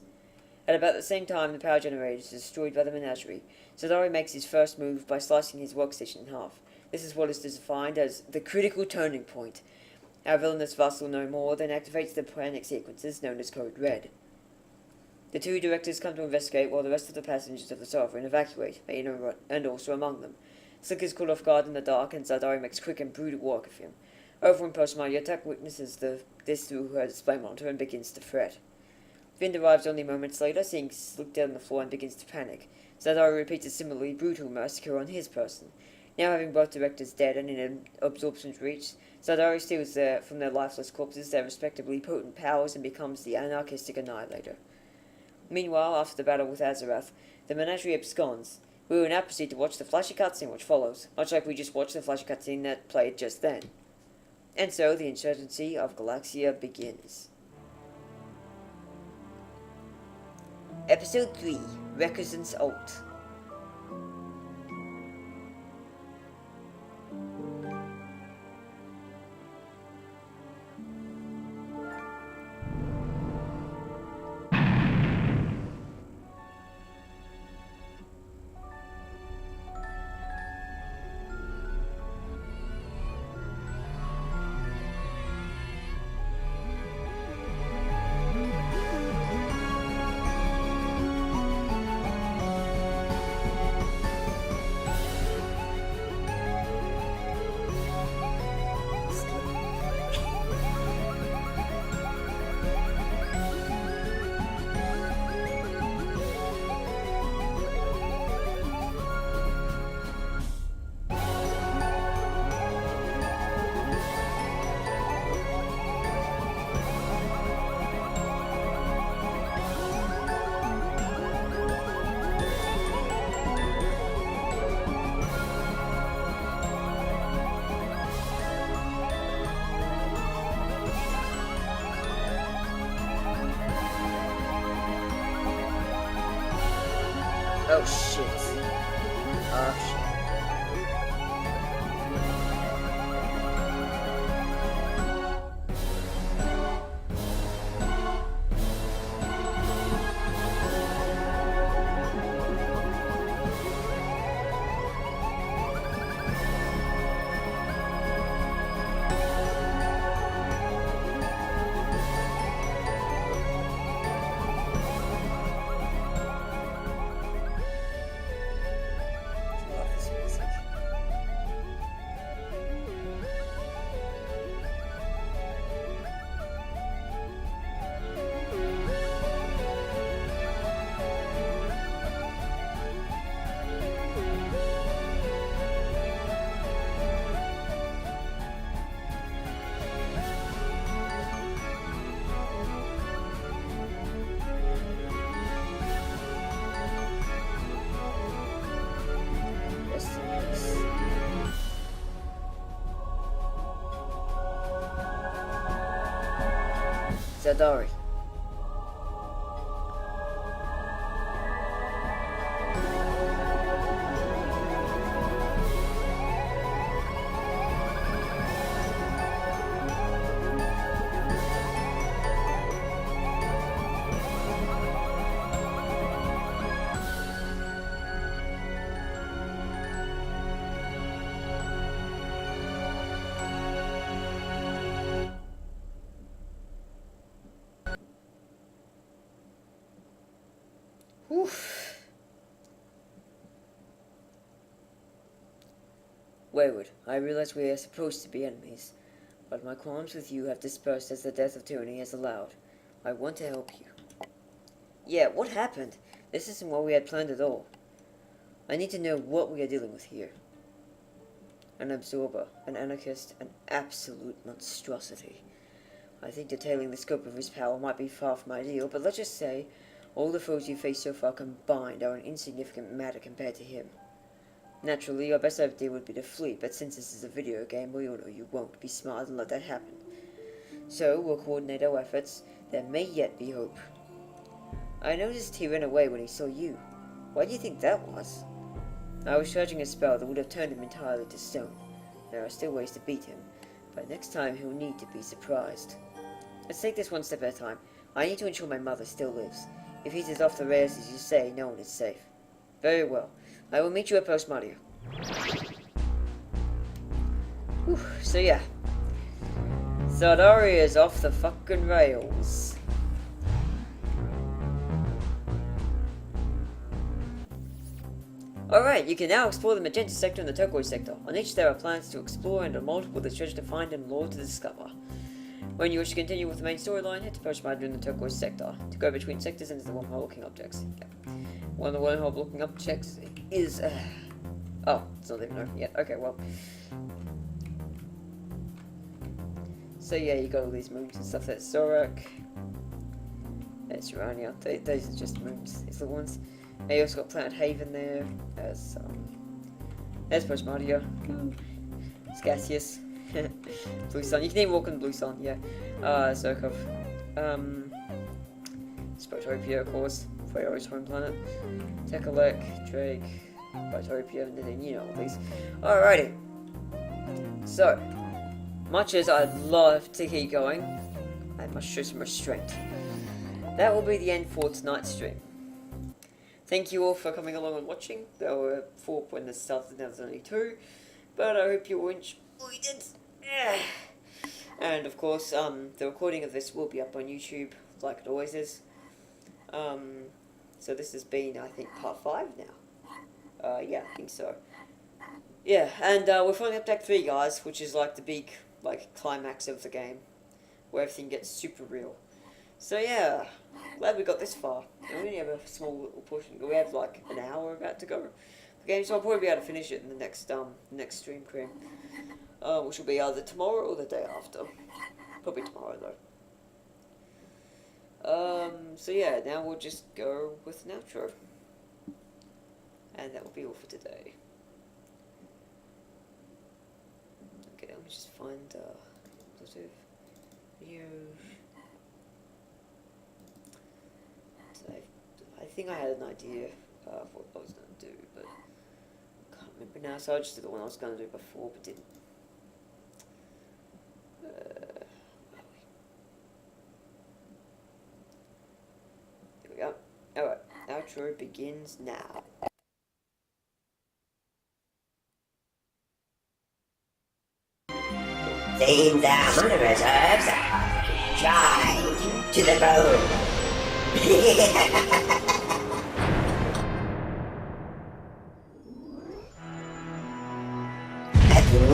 At about the same time, the power generator is destroyed by the Menagerie. Sadari makes his first move by slicing his workstation in half. This is what is defined as the critical turning point. Our villainous vassal no more then activates the panic sequences known as Code Red. The two directors come to investigate while the rest of the passengers of the Sovereign evacuate, and also among them. Slick is caught off guard in the dark, and Sadari makes quick and brutal work of him. Over in Postma, Yatak witnesses this through her display monitor and begins to fret. Vind arrives only moments later, seeing Slick dead on the floor and begins to panic. Sadari repeats a similarly brutal massacre on his person. Now having both directors dead and in absorption's reach, Sadari steals from their lifeless corpses their respectively potent powers and becomes the anarchistic annihilator. Meanwhile, after the battle with Azarath, the Menagerie absconds. We will now proceed to watch the flashy cutscene which follows, much like we just watched the flashy cutscene that played just then. And so, the insurgency of Galaxia begins. Episode 3, Recusant's Ult. Oh shit. Oh shit. Sadari. Oof. Wayward, I realize we are supposed to be enemies, but my qualms with you have dispersed as the death of tyranny has allowed. I want to help you. Yeah, what happened? This isn't what we had planned at all. I need to know what we are dealing with here. An absorber, an anarchist, an absolute monstrosity. I think detailing the scope of his power might be far from ideal, but let's just say all the foes you faced so far combined are an insignificant matter compared to him. Naturally, your best idea would be to flee, but since this is a video game, we all know you won't be smart and let that happen. So, we'll coordinate our efforts. There may yet be hope. I noticed he ran away when he saw you. Why do you think that was? I was charging a spell that would have turned him entirely to stone. There are still ways to beat him, but next time he'll need to be surprised. Let's take this one step at a time. I need to ensure my mother still lives. If he's as off the rails as you say, no one is safe. Very well. I will meet you at Post Mario. Whew, so yeah. Sadari is off the fucking rails. Alright, you can now explore the magenta sector and the turquoise sector. On each there are plans to explore and on multiple there's treasure to find and lore to discover. When you wish to continue with the main storyline, head to Post Mario in the turquoise sector. To go between sectors enter the wormhole looking objects. Yeah. One of the wormhole looking objects is oh, it's not even open yet. Okay, well. So yeah, you got all these moons and stuff. There's Zorak. There's Urania. Those are just moons, these little ones. And you also got Planet Haven there. There's Post Mario. It's gaseous. Blue Sun. You can even walk on Blue Sun, yeah. Zerkov. Spotopia, of course. Fiore's home planet. Tekalek, Drake, Bitopia, and then you know all these. Alrighty. So, much as I'd love to keep going, I must show some restraint. That will be the end for tonight's stream. Thank you all for coming along and watching. There were 4 when this started, now there's only 2. But I hope you all enjoyed it. And of course, the recording of this will be up on YouTube, like it always is. So this has been, I think, part 5 now. Yeah, I think so. Yeah, and we're finally up to Act 3, guys, which is like the big, like, climax of the game, where everything gets super real. So yeah, glad we got this far. And we only have a small little portion. We have like an hour about to go the game, so I'll probably be able to finish it in the next stream, Creme. Which will be either tomorrow or the day after. Probably tomorrow though. So yeah, now we'll just go with an outro. And that will be all for today. Okay, let me just find positive video. I think I had an idea of what I was going to do, but I can't remember now, so I just did the one I was going to do before, but didn't. Here we go. Alright, outro begins now. Seems our money reserves are dry to the bone. At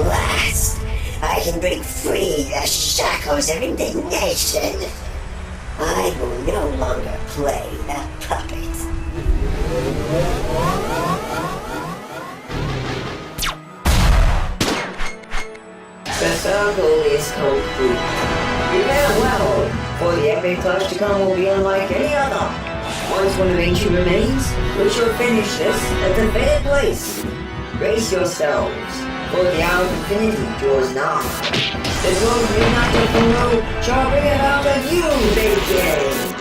last, I can break free the shackles of indignation. I will no longer play the puppet. The circle is complete. Prepare well, for the epic clash to come will be unlike any other. Once one of ancient remains, we shall finish this at the fated place. Brace yourselves, for the hour of infinity draws nigh. The road may not to follow shall bring about a new bacon.